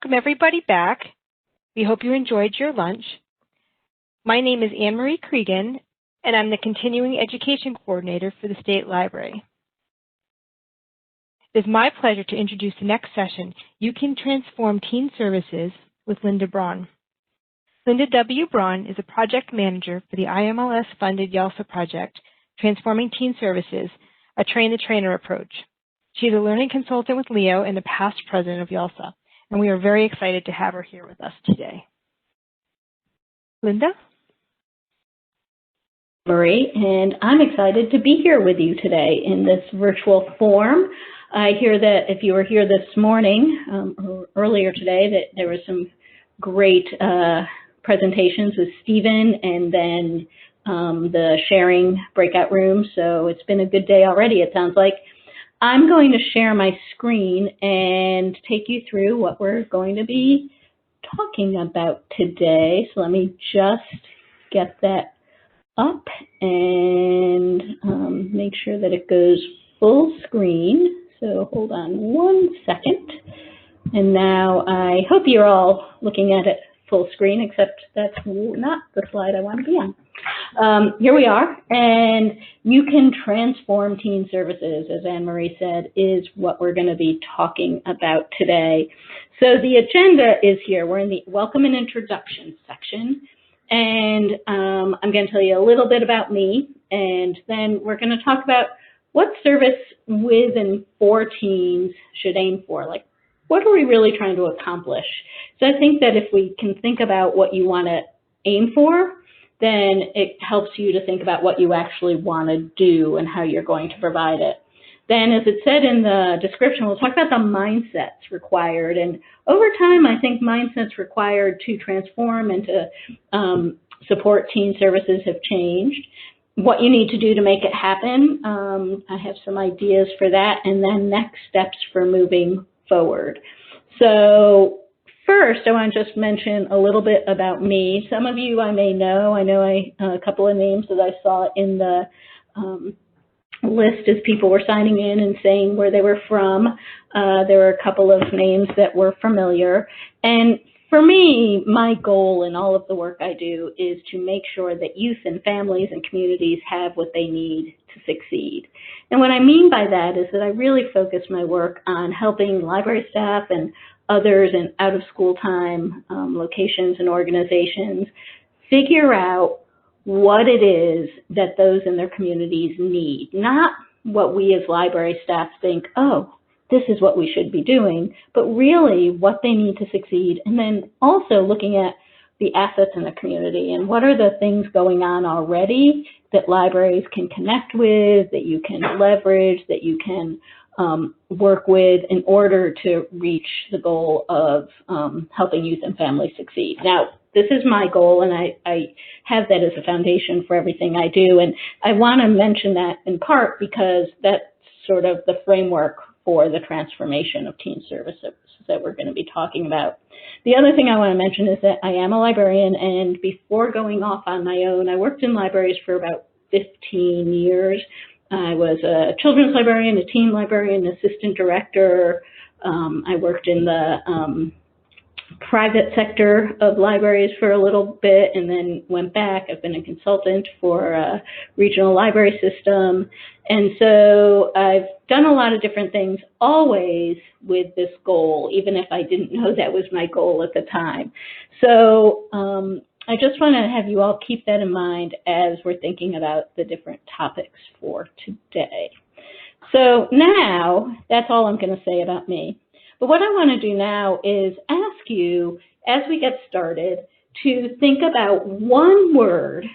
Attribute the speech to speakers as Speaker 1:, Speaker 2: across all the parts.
Speaker 1: Welcome everybody back. We hope you enjoyed your lunch. My name is Anne-Marie Cregan, and I'm the Continuing Education Coordinator for the State Library. It is my pleasure to introduce the next session, You Can Transform Teen Services with Linda Braun. Linda W. Braun is a project manager for the IMLS-funded YALSA project, Transforming Teen Services, a train-the-trainer approach. She is a learning consultant with LEO and a past president of YALSA, and we are very excited to have her here with us today. Linda?
Speaker 2: Marie, and I'm excited to be here with you today in this virtual form. I hear that if you were here this morning or earlier today that there were some great presentations with Stephen and then the sharing breakout room, so it's been a good day already, it sounds like. I'm going to share my screen and take you through what we're going to be talking about today. So let me just get that up and make sure that it goes full screen. So hold on one second. And now I hope you're all looking at it full screen, except that's not the slide I want to be on. Here we are, and You Can Transform Teen Services, as Anne-Marie said, is what we're going to be talking about today. So the agenda is here. We're in the Welcome and Introduction section, and I'm going to tell you a little bit about me, and then we're going to talk about what service with and for teens should aim for. Like, what are we really trying to accomplish? So I think that if we can think about what you want to aim for, then it helps you to think about what you actually want to do and how you're going to provide it. Then, as it said in the description, we'll talk about the mindsets required. And over time, I think mindsets required to transform and to support teen services have changed. What you need to do to make it happen, I have some ideas for that, and then next steps for moving forward. So first, I want to just mention a little bit about me. Some of you I may know. I know a couple of names that I saw in the list as people were signing in and saying where they were from. There were a couple of names that were familiar. And for me, my goal in all of the work I do is to make sure that youth and families and communities have what they need to succeed. And what I mean by that is that I really focus my work on helping library staff and others in out-of-school time locations and organizations figure out what it is that those in their communities need, not what we as library staff think, oh, this is what we should be doing, but really what they need to succeed, and then also looking at the assets in the community and what are the things going on already that libraries can connect with, that you can leverage, that you can work with in order to reach the goal of helping youth and families succeed. Now, this is my goal, and I have that as a foundation for everything I do, and I want to mention that in part because that's sort of the framework for the transformation of teen services that we're going to be talking about. The other thing I want to mention is that I am a librarian, and before going off on my own, I worked in libraries for about 15 years. I was a children's librarian, a teen librarian, assistant director. I worked in the private sector of libraries for a little bit and then went back. I've been a consultant for a regional library system. And so I've done a lot of different things, always with this goal, even if I didn't know that was my goal at the time. So I just want to have you all keep that in mind as we're thinking about the different topics for today. So now, that's all I'm going to say about me. But what I want to do now is ask you, as we get started, to think about one word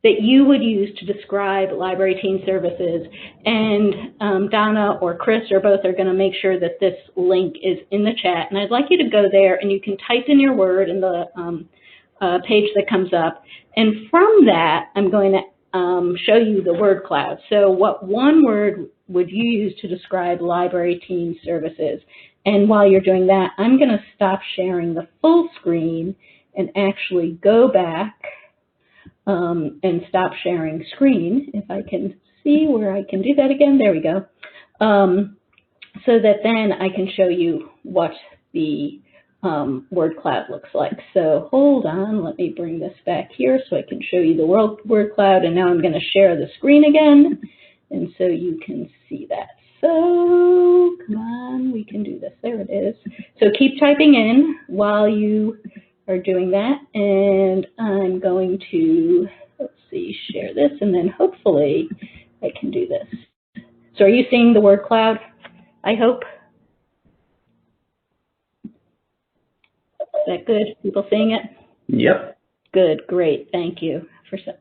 Speaker 2: that you would use to describe library teen services. And Donna or Chris or both are going to make sure that this link is in the chat. And I'd like you to go there and you can type in your word in the page that comes up. And from that, I'm going to show you the word cloud. So what one word would you use to describe library teen services? And while you're doing that, I'm going to stop sharing the full screen and actually go back and stop sharing screen, if I can see where I can do that again. There we go. So that then I can show you what the word cloud looks like. So hold on, let me bring this back here so I can show you the word cloud. And now I'm going to share the screen again, and so you can see that. So come on, we can do this. There it is. So keep typing in while you are doing that, and I'm going to, let's see, share this, and then hopefully I can do this. So are you seeing the word cloud, I hope? Is that good? People seeing it?
Speaker 3: Yep.
Speaker 2: Good, great, thank you.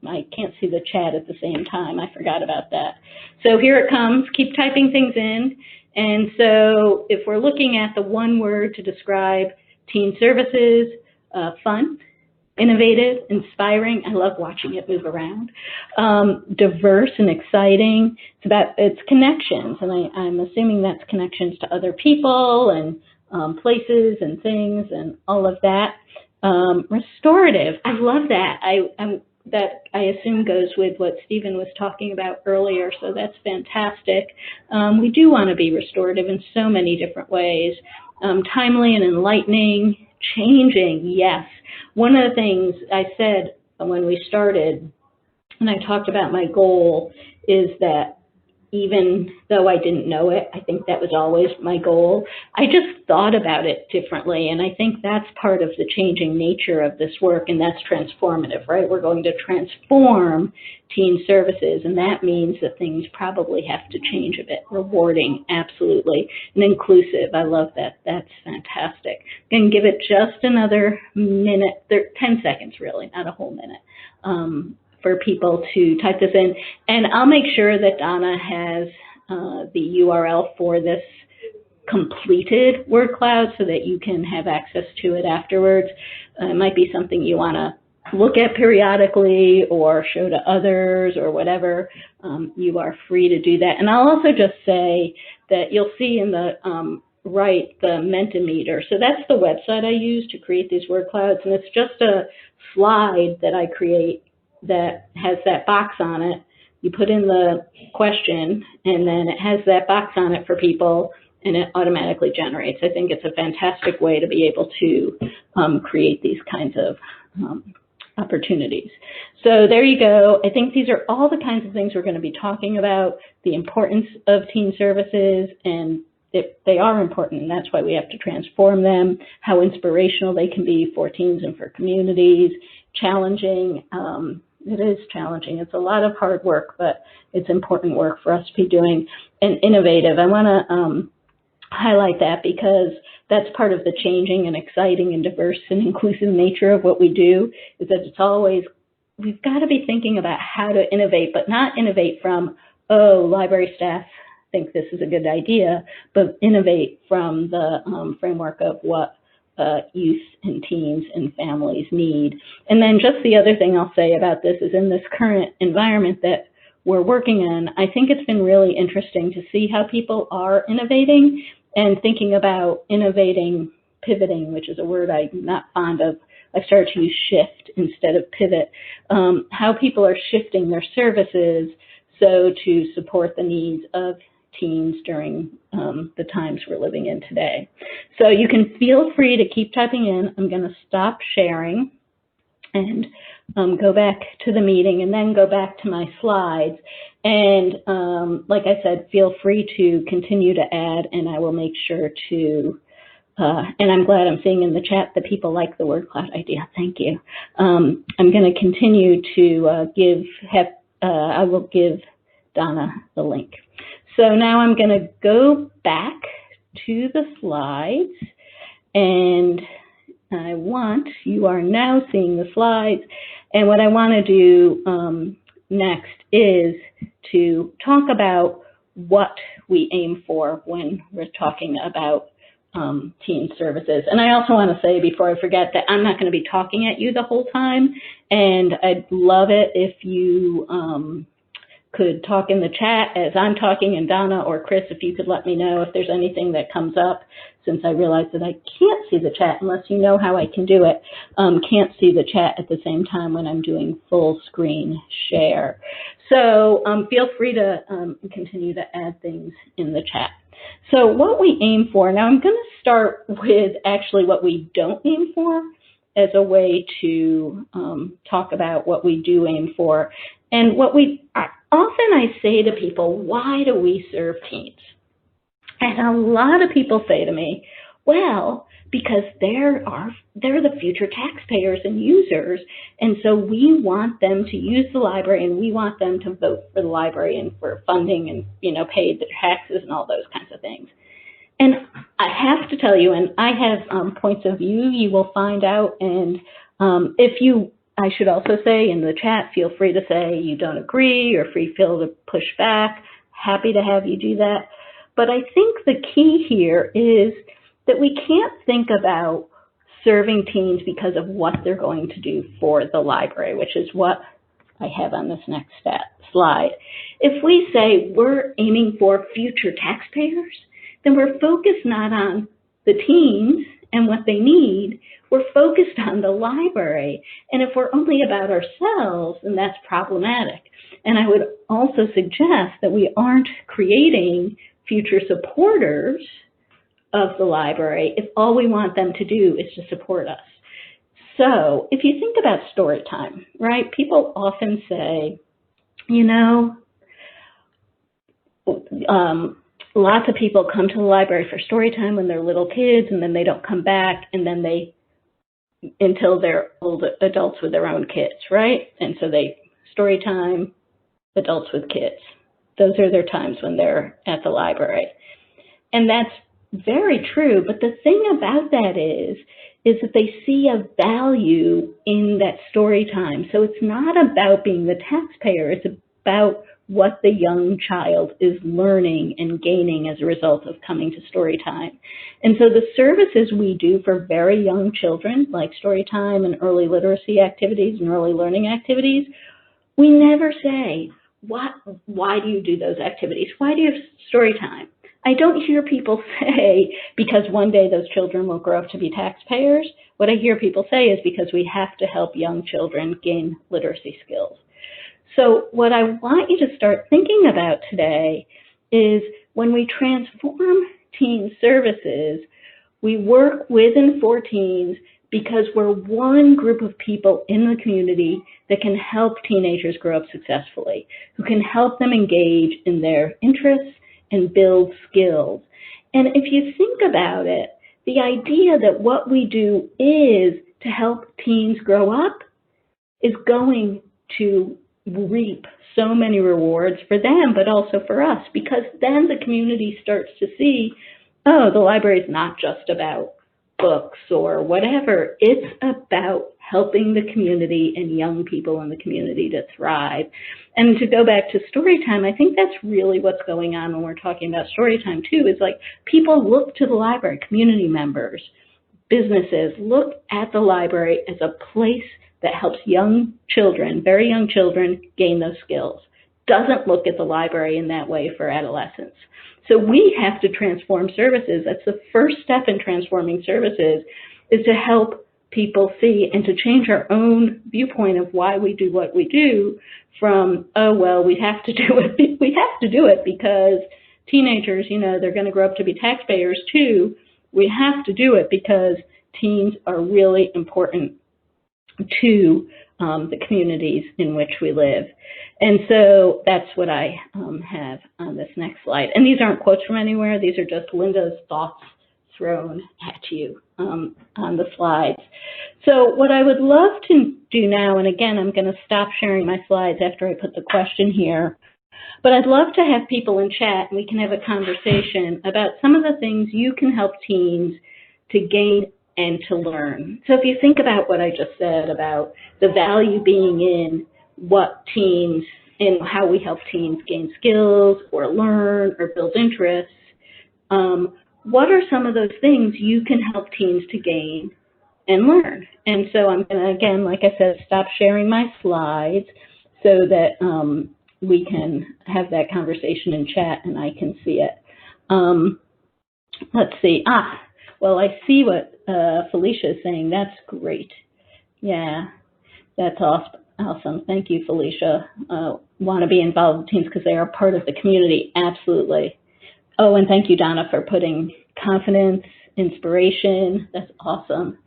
Speaker 2: I can't see the chat at the same time. I forgot about that. So here it comes. Keep typing things in. And so if we're looking at the one word to describe teen services, fun, innovative, inspiring. I love watching it move around. Diverse and exciting. It's connections, and I'm assuming that's connections to other people and places and things and all of that. Restorative. I love that. That I assume goes with what Stephen was talking about earlier, so that's fantastic. We do want to be restorative in so many different ways. Timely and enlightening, changing, yes. One of the things I said when we started, and I talked about my goal, is that even though I didn't know it, I think that was always my goal. I just thought about it differently, and I think that's part of the changing nature of this work, and that's transformative, right? We're going to transform teen services, and that means that things probably have to change a bit. Rewarding, absolutely, and inclusive. I love that. That's fantastic. I'm going to give it just another minute, 10 seconds really, not a whole minute. For people to type this in. And I'll make sure that Donna has the URL for this completed word cloud so that you can have access to it afterwards. It might be something you want to look at periodically or show to others or whatever. You are free to do that. And I'll also just say that you'll see in the right, the Mentimeter. So that's the website I use to create these word clouds, and it's just a slide that I create that has that box on it. You put in the question, and then it has that box on it for people, and it automatically generates. I think it's a fantastic way to be able to create these kinds of opportunities. So there you go. I think these are all the kinds of things we're going to be talking about, the importance of teen services, and they are important, and that's why we have to transform them, how inspirational they can be for teens and for communities, challenging. It is challenging. It's a lot of hard work, but it's important work for us to be doing. And innovative. I want to highlight that because that's part of the changing and exciting and diverse and inclusive nature of what we do, is that it's always, we've got to be thinking about how to innovate, but not innovate from, oh, library staff think this is a good idea, but innovate from the framework of what youth and teens and families need. And then just the other thing I'll say about this is in this current environment that we're working in, I think it's been really interesting to see how people are innovating and thinking about innovating, pivoting, which is a word I'm not fond of. I started to use shift instead of pivot. How people are shifting their services so to support the needs of teens during the times we're living in today. So you can feel free to keep typing in. I'm going to stop sharing and go back to the meeting and then go back to my slides. And like I said, feel free to continue to add, and I will make sure to, and I'm glad I'm seeing in the chat that people like the word cloud idea. Thank you. I'm going to continue to I will give Donna the link. So now I'm going to go back to the slides, and you are now seeing the slides, and what I want to do next is to talk about what we aim for when we're talking about teen services. And I also want to say before I forget that I'm not going to be talking at you the whole time, and I'd love it if you could talk in the chat as I'm talking, and Donna or Chris, if you could let me know if there's anything that comes up, since I realize that I can't see the chat unless you know how I can do it. Can't see the chat at the same time when I'm doing full screen share. So feel free to continue to add things in the chat. So what we aim for, now I'm going to start with actually what we don't aim for as a way to talk about what we do aim for. And often I say to people, why do we serve teens? And a lot of people say to me, well, because they're the future taxpayers and users, and so we want them to use the library, and we want them to vote for the library and for funding and, pay their taxes and all those kinds of things. And I have to tell you, and I have points of view you will find out, and I should also say in the chat, feel free to say you don't agree or feel to push back. Happy to have you do that. But I think the key here is that we can't think about serving teens because of what they're going to do for the library, which is what I have on this next slide. If we say we're aiming for future taxpayers, then we're focused not on the teens and what they need, we're focused on the library. And if we're only about ourselves, then that's problematic. And I would also suggest that we aren't creating future supporters of the library if all we want them to do is to support us. So if you think about story time, right, people often say, lots of people come to the library for story time when they're little kids, and then they don't come back, and then until they're old adults with their own kids, right? And so story time, adults with kids. Those are their times when they're at the library. And that's very true, but the thing about that is that they see a value in that story time. So it's not about being the taxpayer, it's about what the young child is learning and gaining as a result of coming to story time. And so the services we do for very young children, like story time and early literacy activities and early learning activities, we never say, why do you do those activities? Why do you have story time? I don't hear people say, because one day those children will grow up to be taxpayers. What I hear people say is because we have to help young children gain literacy skills. So what I want you to start thinking about today is when we transform teen services, we work with and for teens because we're one group of people in the community that can help teenagers grow up successfully, who can help them engage in their interests and build skills. And if you think about it, the idea that what we do is to help teens grow up is going to reap so many rewards for them, but also for us, because then the community starts to see, oh, the library is not just about books or whatever. It's about helping the community and young people in the community to thrive. And to go back to story time, I think that's really what's going on when we're talking about story time too, is like people look to the library, community members, businesses, look at the library as a place that helps young children, very young children, gain those skills. Doesn't look at the library in that way for adolescents. So we have to transform services. That's the first step in transforming services, is to help people see and to change our own viewpoint of why we do what we do from, oh, well, we have to do it. We have to do it because teenagers, they're going to grow up to be taxpayers too. We have to do it because teens are really important to the communities in which we live. And so that's what I have on this next slide. And these aren't quotes from anywhere. These are just Linda's thoughts thrown at you on the slides. So what I would love to do now, and again, I'm going to stop sharing my slides after I put the question here, but I'd love to have people in chat and we can have a conversation about some of the things you can help teens to gain and to learn. So if you think about what I just said about the value being in what teens, in how we help teens gain skills or learn or build interests, what are some of those things you can help teens to gain and learn? And so I'm going to, again, like I said, stop sharing my slides so that we can have that conversation in chat and I can see it. Let's see. Well, I see what Felicia is saying. That's great. Yeah, that's awesome. Thank you, Felicia. Want to be involved with teens because they are part of the community. Absolutely. Oh, and thank you, Donna, for putting confidence, inspiration. That's awesome.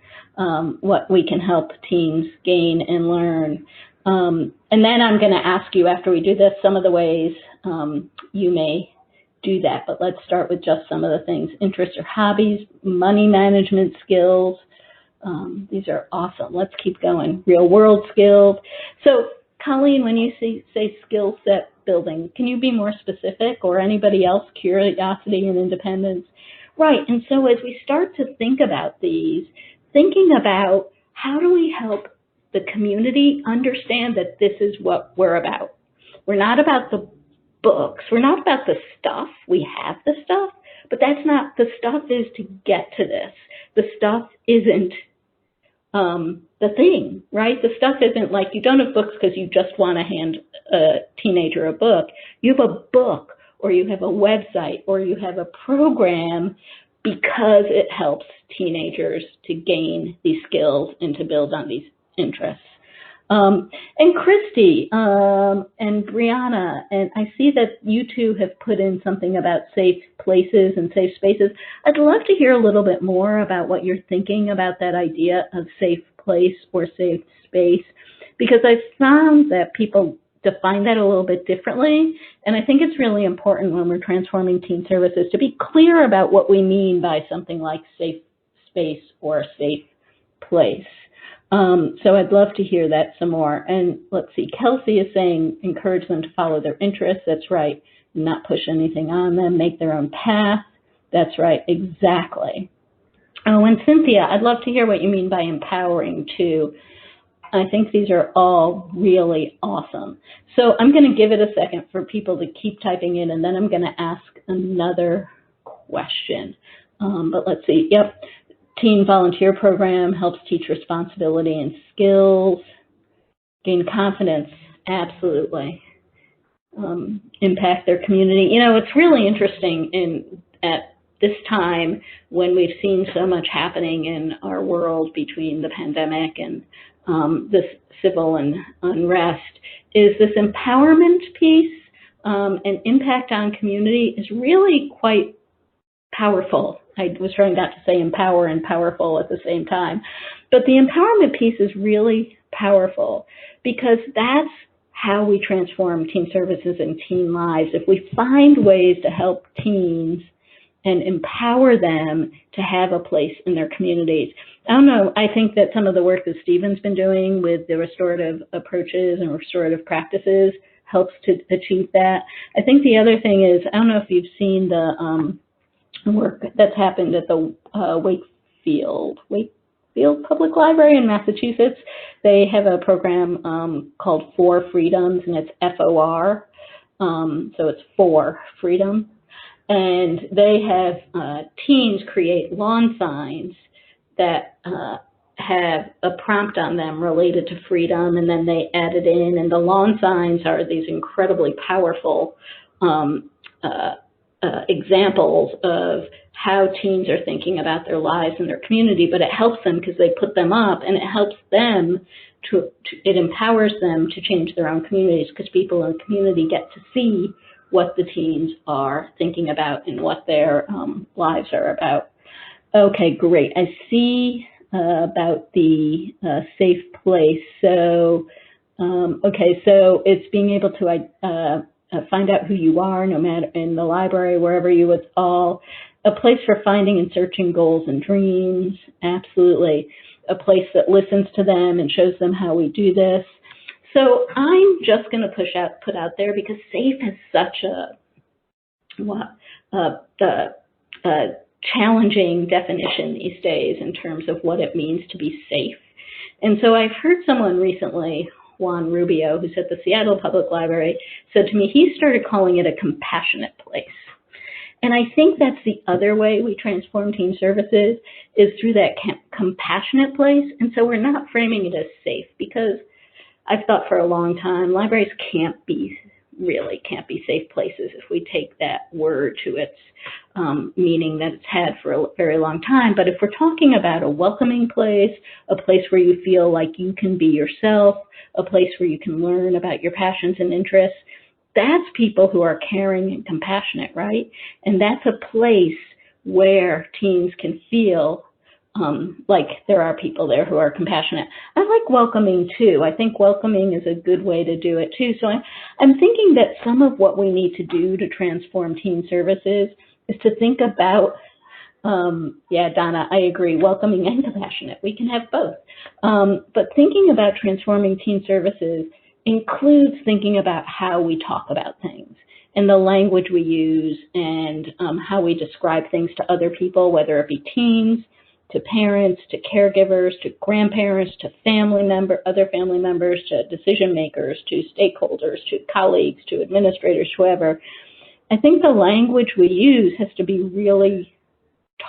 Speaker 2: What we can help teens gain and learn. And then I'm going to ask you, after we do this, some of the ways you may do that. But let's start with just some of the things. Interests or hobbies, money management skills. These are awesome. Let's keep going. Real world skills. So, Colleen, when you say skill set building, can you be more specific, or anybody else? Curiosity and independence. Right. And so as we start to think about these, thinking about how do we help the community understand that this is what we're about. We're not about the books. We're not about the stuff. We have the stuff, but that's not, the stuff is to get to this. The stuff isn't the thing, right? The stuff isn't like you don't have books because you just want to hand a teenager a book. You have a book, or you have a website, or you have a program because it helps teenagers to gain these skills and to build on these interests. And Christy and Brianna, and I see that you two have put in something about safe places and safe spaces. I'd love to hear a little bit more about what you're thinking about that idea of safe place or safe space, because I've found that people define that a little bit differently, and I think it's really important when we're transforming teen services to be clear about what we mean by something like safe space or safe place. So I'd love to hear that some more. And let's see, Kelsey is saying encourage them to follow their interests. That's right. Not push anything on them, make their own path. That's right, exactly. Oh, and Cynthia, I'd love to hear what you mean by empowering too. I think these are all really awesome. So I'm going to give it a second for people to keep typing in, and then I'm going to ask another question. But let's see. Yep. Teen volunteer program helps teach responsibility and skills. Gain confidence. Absolutely. Impact their community. You know, it's really interesting at this time when we've seen so much happening in our world between the pandemic and this civil unrest, is this empowerment piece and impact on community is really quite powerful. I was trying not to say empower and powerful at the same time, but the empowerment piece is really powerful because that's how we transform teen services and teen lives. If we find ways to help teens and empower them to have a place in their communities. I don't know, I think that some of the work that Stephen's been doing with the restorative approaches and restorative practices helps to achieve that. I think the other thing is, I don't know if you've seen the work that's happened at the Wakefield Public Library in Massachusetts. They have a program called For Freedoms, and it's FOR, so it's for freedom. And they have teens create lawn signs that have a prompt on them related to freedom, and then they add it in, and the lawn signs are these incredibly powerful examples of how teens are thinking about their lives and their community, but it helps them because they put them up, and it helps them it empowers them to change their own communities because people in the community get to see what the teens are thinking about and what their lives are about. Okay, great. I see about the safe place. So, okay, so it's being able to find out who you are, no matter in the library, wherever you it's all. A place for finding and searching goals and dreams, absolutely. A place that listens to them and shows them how we do this. So I'm just going to put out there, because safe has such a challenging definition these days in terms of what it means to be safe. And so I've heard someone recently, Juan Rubio, who's at the Seattle Public Library, said to me he started calling it a compassionate place. And I think that's the other way we transform teen services, is through that compassionate place. And so we're not framing it as safe, because I've thought for a long time libraries can't be safe places if we take that word to its meaning that it's had for a very long time. But if we're talking about a welcoming place, a place where you feel like you can be yourself, a place where you can learn about your passions and interests, that's people who are caring and compassionate, right? And that's a place where teens can feel like there are people there who are compassionate. I like welcoming too. I think welcoming is a good way to do it too. So I'm thinking that some of what we need to do to transform teen services is to think about, yeah, Donna, I agree, welcoming and compassionate. We can have both. But thinking about transforming teen services includes thinking about how we talk about things and the language we use and how we describe things to other people, whether it be teens, to parents, to caregivers, to grandparents, to other family members, to decision makers, to stakeholders, to colleagues, to administrators, whoever. I think the language we use has to be really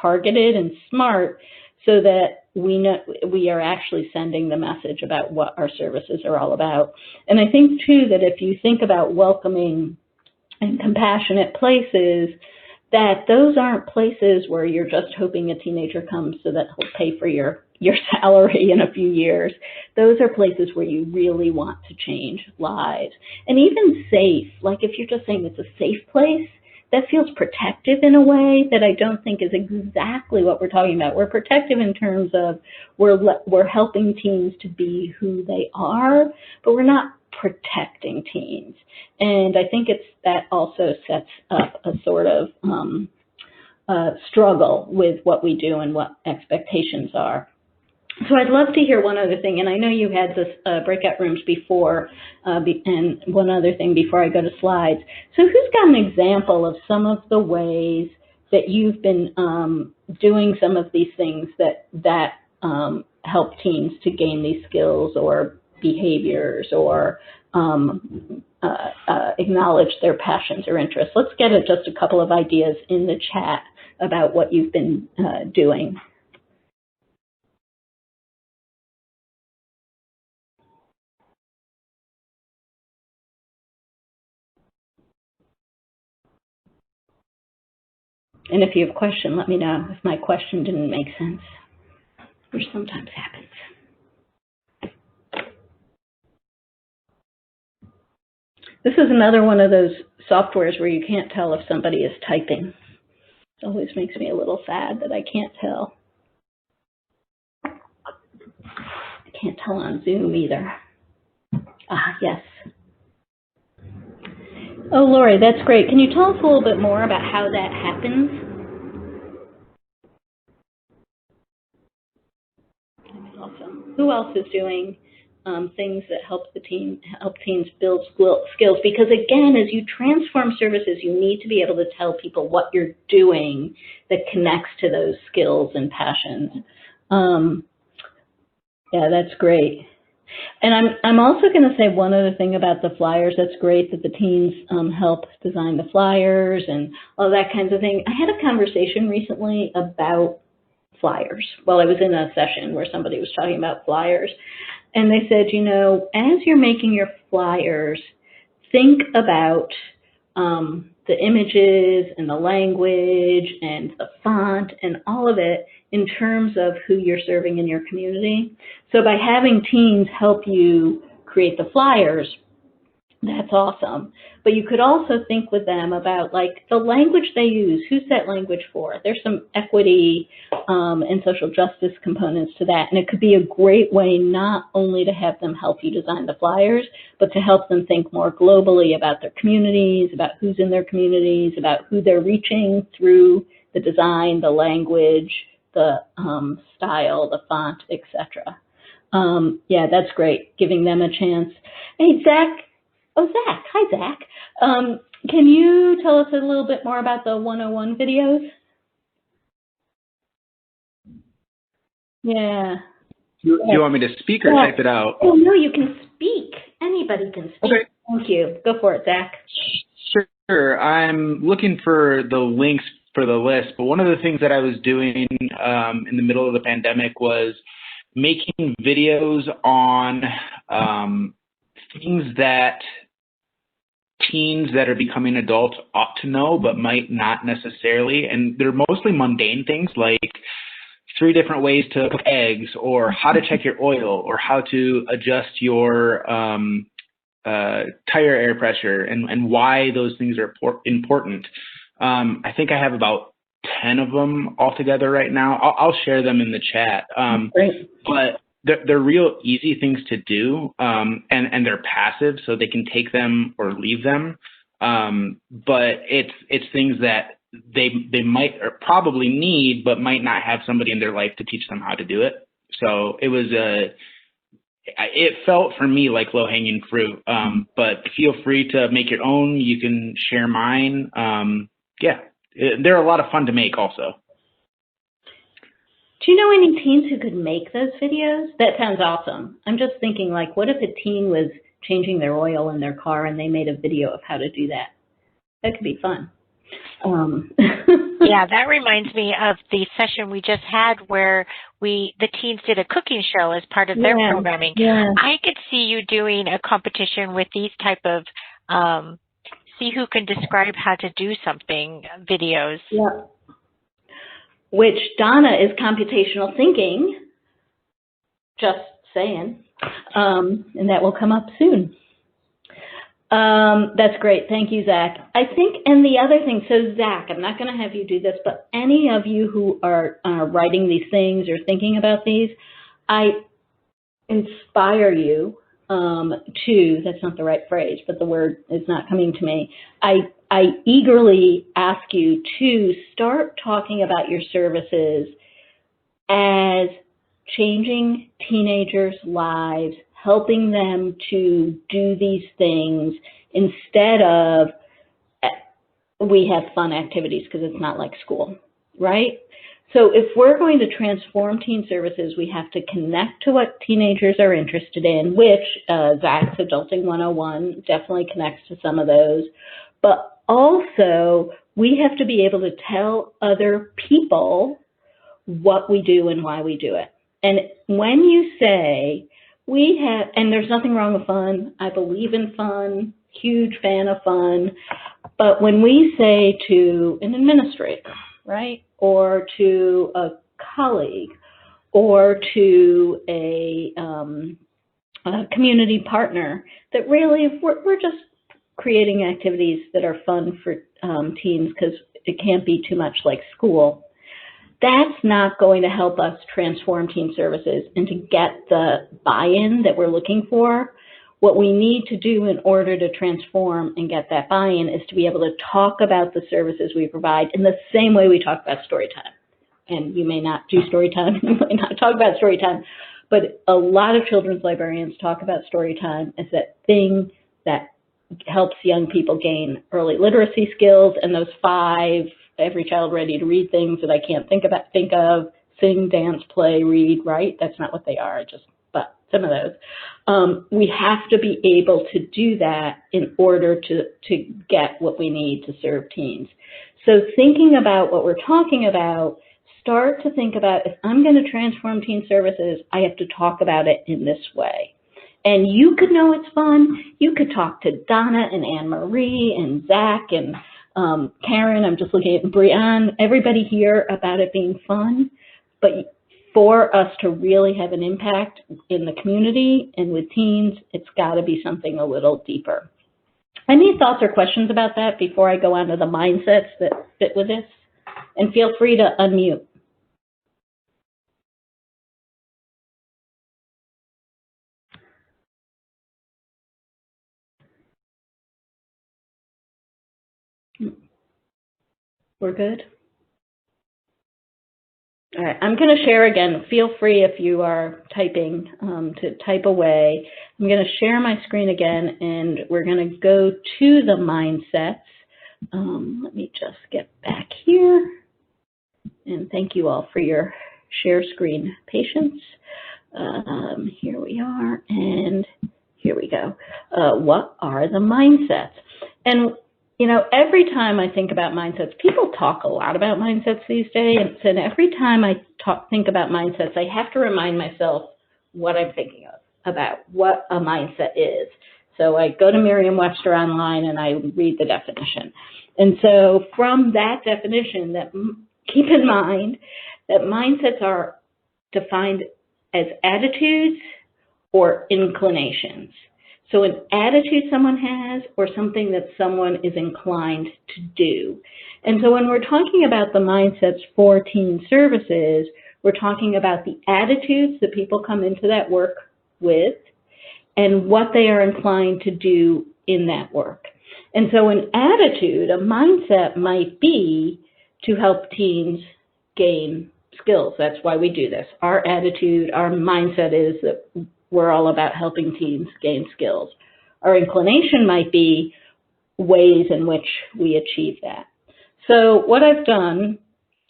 Speaker 2: targeted and smart so that we know we are actually sending the message about what our services are all about. And I think too that if you think about welcoming and compassionate places, that those aren't places where you're just hoping a teenager comes so that he'll pay for your salary in a few years. Those are places where you really want to change lives. And even safe, like if you're just saying it's a safe place, that feels protective in a way that I don't think is exactly what we're talking about. We're protective in terms of we're helping teens to be who they are, but we're not protecting teens. And I think that also sets up a sort of struggle with what we do and what expectations are. So I'd love to hear one other thing, and I know you had this breakout rooms before, and one other thing before I go to slides. So who's got an example of some of the ways that you've been doing some of these things that help teens to gain these skills or behaviors or acknowledge their passions or interests? Let's get just a couple of ideas in the chat about what you've been doing. And if you have a question, let me know if my question didn't make sense, which sometimes happens. This is another one of those softwares where you can't tell if somebody is typing. It always makes me a little sad that I can't tell. I can't tell on Zoom either. Ah, yes. Oh, Lori, that's great. Can you tell us a little bit more about how that happens? Awesome. Who else is doing things that help teens build skills? Because again, as you transform services, you need to be able to tell people what you're doing that connects to those skills and passions. Yeah, that's great. And I'm also going to say one other thing about the flyers. That's great that the teens help design the flyers and all that kinds of thing. I had a conversation recently about flyers while I was in a session where somebody was talking about flyers. And they said, you know, as you're making your flyers, think about the images and the language and the font and all of it in terms of who you're serving in your community. So by having teens help you create the flyers, that's awesome. But you could also think with them about like the language they use. Who's that language for? There's some equity and social justice components to that. And it could be a great way not only to have them help you design the flyers, but to help them think more globally about their communities, about who's in their communities, about who they're reaching through the design, the language, the style, the font, etc. Yeah, that's great, giving them a chance. Hey, Zach. Oh, Zach. Hi, Zach. Can you tell us a little bit more about the 101 videos? Yeah.
Speaker 3: Do you want me to speak or type it out?
Speaker 2: Oh, no, you can speak. Anybody can speak.
Speaker 3: Okay.
Speaker 2: Thank you. Go for it, Zach.
Speaker 3: Sure. I'm looking for the links for the list, but one of the things that I was doing in the middle of the pandemic was making videos on things that teens that are becoming adults ought to know, but might not necessarily. And they're mostly mundane things like 3 different ways to cook eggs, or how to check your oil, or how to adjust your tire air pressure and why those things are important. I think I have about 10 of them altogether right now. I'll share them in the chat.
Speaker 2: Great.
Speaker 3: But they're real easy things to do, and they're passive, so they can take them or leave them. But it's things that they might or probably need, but might not have somebody in their life to teach them how to do it. So it felt for me like low-hanging fruit, but feel free to make your own. You can share mine. They're a lot of fun to make also.
Speaker 2: Do you know any teens who could make those videos? That sounds awesome. I'm just thinking, like, what if a teen was changing their oil in their car and they made a video of how to do that? That could be fun.
Speaker 4: Yeah, that reminds me of the session we just had where the teens did a cooking show as part of their programming.
Speaker 2: Yeah.
Speaker 4: I could see you doing a competition with these type of see who can describe how to do something videos.
Speaker 2: Yeah. Which Donna is computational thinking, just saying, and that will come up soon. That's great. Thank you, Zach. I think, and the other thing, so Zach, I'm not going to have you do this, but any of you who are writing these things or thinking about these, I inspire you to, that's not the right phrase, but the word is not coming to me. I eagerly ask you to start talking about your services as changing teenagers' lives, helping them to do these things instead of we have fun activities because it's not like school, right? So if we're going to transform teen services, we have to connect to what teenagers are interested in, which Zach's Adulting 101 definitely connects to some of those. But also, we have to be able to tell other people what we do and why we do it. And when you say, we have, and there's nothing wrong with fun. I believe in fun, huge fan of fun. But when we say to an administrator, right, or to a colleague, or to a community partner, that really we're just creating activities that are fun for teens because it can't be too much like school, that's not going to help us transform teen services and to get the buy-in that we're looking for. What we need to do in order to transform and get that buy-in is to be able to talk about the services we provide in the same way we talk about story time. And you may not do story time, you may not talk about story time, but a lot of children's librarians talk about story time as that thing that helps young people gain early literacy skills and those 5 every child ready to read things that I can't think of, sing, dance, play, read, write. That's not what they are, but some of those. We have to be able to do that in order to get what we need to serve teens. So thinking about what we're talking about, start to think about, if I'm going to transform teen services, I have to talk about it in this way. And you could know it's fun. You could talk to Donna and Anne-Marie and Zach and Karen, I'm just looking at Braun, everybody here about it being fun. But for us to really have an impact in the community and with teens, it's got to be something a little deeper. Any thoughts or questions about that before I go on to the mindsets that fit with this? And feel free to unmute. We're good? All right, I'm going to share again. Feel free if you are typing to type away. I'm going to share my screen again, and we're going to go to the mindsets. Let me just get back here. And thank you all for your share screen patience. Here we are, and here we go. What are the mindsets? And you know, every time I think about mindsets, people talk a lot about mindsets these days, and every time I think about mindsets, I have to remind myself what I'm thinking of, about what a mindset is. So I go to Merriam-Webster online and I read the definition. And so from that definition, keep in mind that mindsets are defined as attitudes or inclinations. So an attitude someone has or something that someone is inclined to do. And so when we're talking about the mindsets for teen services, we're talking about the attitudes that people come into that work with and what they are inclined to do in that work. And so an attitude, a mindset might be to help teens gain skills. That's why we do this. Our attitude, our mindset is that we're all about helping teens gain skills. Our inclination might be ways in which we achieve that. So what I've done,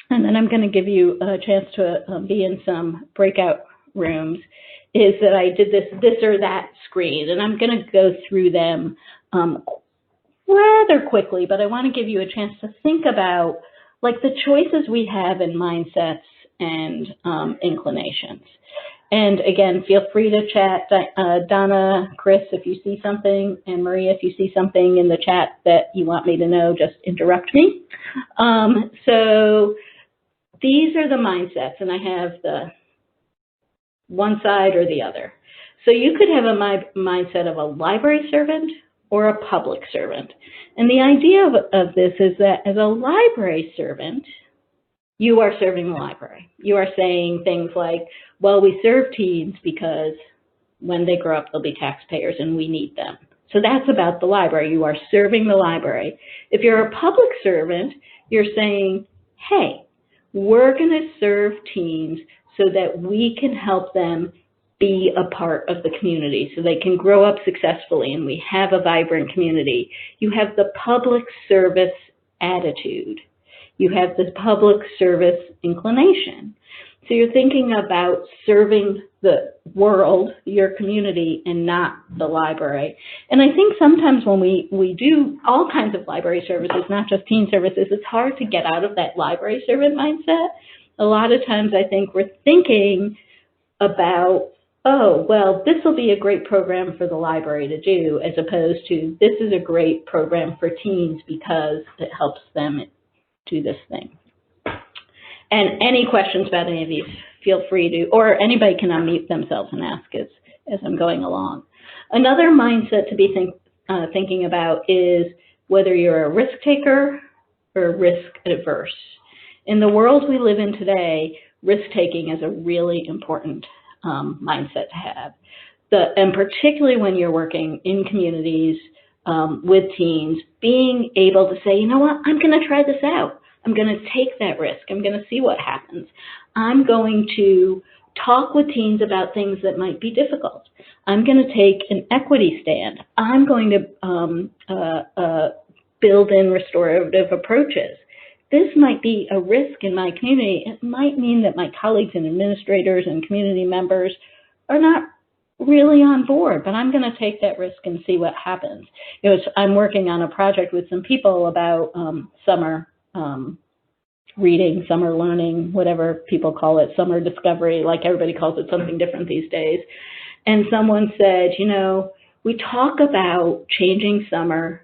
Speaker 2: and then I'm going to give you a chance to be in some breakout rooms, is that I did this or that screen, and I'm going to go through them rather quickly, but I want to give you a chance to think about like the choices we have in mindsets and inclinations. And again, feel free to chat, Donna, Chris, if you see something, and Maria, if you see something in the chat that you want me to know, just interrupt me. So these are the mindsets, and I have the one side or the other. So you could have a mindset of a library servant or a public servant. And the idea of this is that as a library servant, you are serving the library. You are saying things like, well, we serve teens because when they grow up, they'll be taxpayers and we need them. So that's about the library. You are serving the library. If you're a public servant, you're saying, hey, we're going to serve teens so that we can help them be a part of the community, so they can grow up successfully and we have a vibrant community. You have the public service attitude. You have the public service inclination. So you're thinking about serving the world, your community, and not the library. And I think sometimes when we do all kinds of library services, not just teen services, it's hard to get out of that library servant mindset. A lot of times I think we're thinking about, oh, well, this will be a great program for the library to do, as opposed to this is a great program for teens because it helps them do this thing. And any questions about any of these, feel free to, or anybody can unmute themselves and ask as I'm going along. Another mindset to be thinking about is whether you're a risk taker or risk adverse. In the world we live in today, risk taking is a really important mindset to have. And particularly when you're working in communities with teens, being able to say, you know what, I'm going to try this out. I'm going to take that risk. I'm going to see what happens. I'm going to talk with teens about things that might be difficult. I'm going to take an equity stand. I'm going to build in restorative approaches. This might be a risk in my community. It might mean that my colleagues and administrators and community members are not really on board, but I'm going to take that risk and see what happens. You know, I'm working on a project with some people about summer reading, summer learning, whatever people call it, summer discovery, like everybody calls it something different these days. And someone said, you know, we talk about changing summer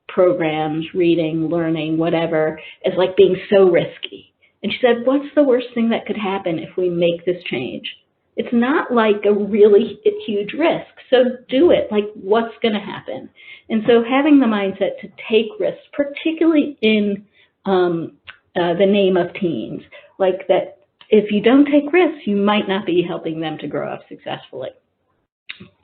Speaker 2: programs, reading, learning, whatever, as like being so risky. And she said, what's the worst thing that could happen if we make this change? It's not like a really huge risk, so do it. Like, what's going to happen? And so having the mindset to take risks, particularly in the name of teens, like that if you don't take risks, you might not be helping them to grow up successfully.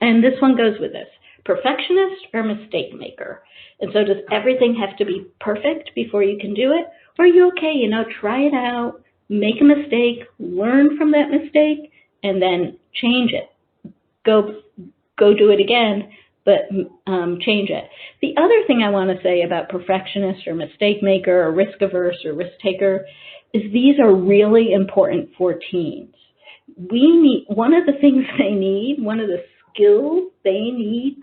Speaker 2: And this one goes with this. Perfectionist or mistake maker? And so does everything have to be perfect before you can do it? Or are you okay, you know, try it out, make a mistake, learn from that mistake, and then change it. Go do it again, but change it. The other thing I want to say about perfectionist or mistake maker or risk averse or risk taker is these are really important for teens. One of the things they need, one of the skills they need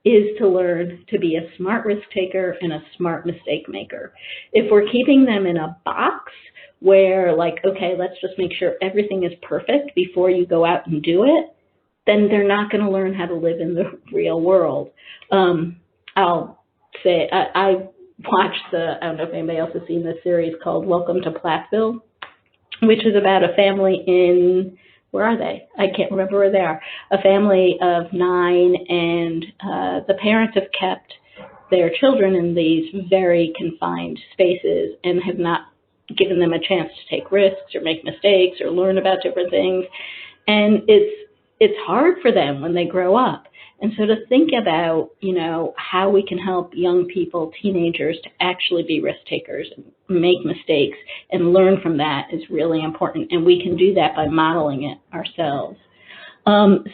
Speaker 2: is to learn to be a smart risk taker and a smart mistake maker. If we're keeping them in a box where like, okay, let's just make sure everything is perfect before you go out and do it, then they're not going to learn how to live in the real world. I'll say, I watched I don't know if anybody else has seen this series called Welcome to Platteville, which is about a family in where are they? I can't remember where they are. A family of 9, and the parents have kept their children in these very confined spaces and have not given them a chance to take risks or make mistakes or learn about different things. And it's hard for them when they grow up. And so to think about, how we can help young people, teenagers, to actually be risk takers and make mistakes and learn from that is really important. And we can do that by modeling it ourselves.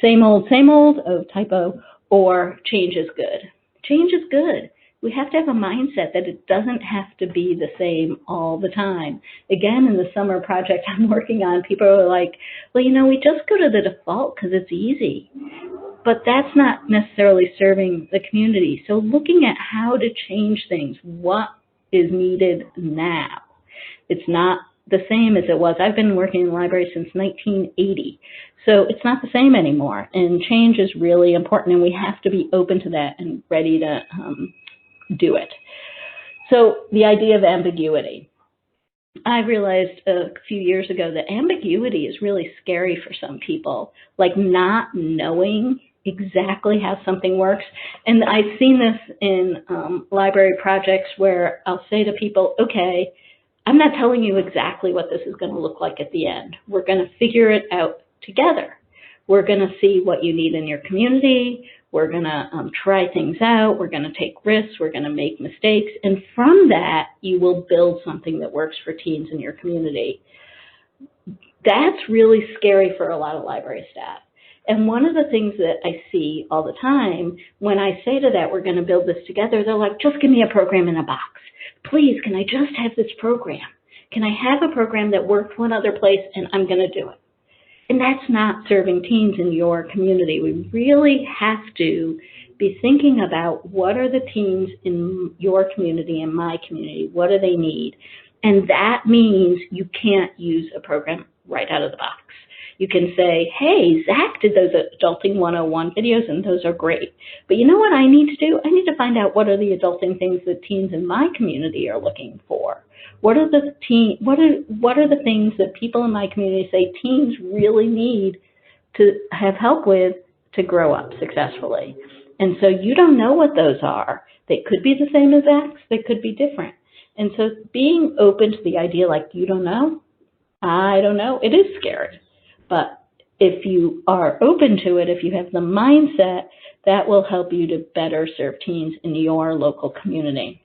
Speaker 2: Same old of typo, or change is good. Change is good. We have to have a mindset that it doesn't have to be the same all the time. Again, in the summer project I'm working on, people are like, well, we just go to the default because it's easy. But that's not necessarily serving the community. So looking at how to change things, what is needed now. It's not the same as it was. I've been working in the library since 1980. So it's not the same anymore. And change is really important, and we have to be open to that and ready to do it. So the idea of ambiguity. I realized a few years ago that ambiguity is really scary for some people, like not knowing exactly how something works. And I've seen this in library projects where I'll say to people, okay, I'm not telling you exactly what this is going to look like at the end. We're going to figure it out together. We're going to see what you need in your community. We're going to try things out. We're going to take risks. We're going to make mistakes. And from that, you will build something that works for teens in your community. That's really scary for a lot of library staff. And one of the things that I see all the time, when I say to that, we're going to build this together, they're like, just give me a program in a box. Please, can I just have this program? Can I have a program that works one other place and I'm going to do it? And that's not serving teens in your community. We really have to be thinking about what are the teens in your community and my community, what do they need? And that means you can't use a program right out of the box. You can say, hey, Zach did those Adulting 101 videos, and those are great. But you know what I need to do? I need to find out what are the adulting things that teens in my community are looking for. What are the things that people in my community say teens really need to have help with to grow up successfully? And so you don't know what those are. They could be the same as Zach's. They could be different. And so being open to the idea, like, you don't know, I don't know, it is scary. But if you are open to it, if you have the mindset, that will help you to better serve teens in your local community.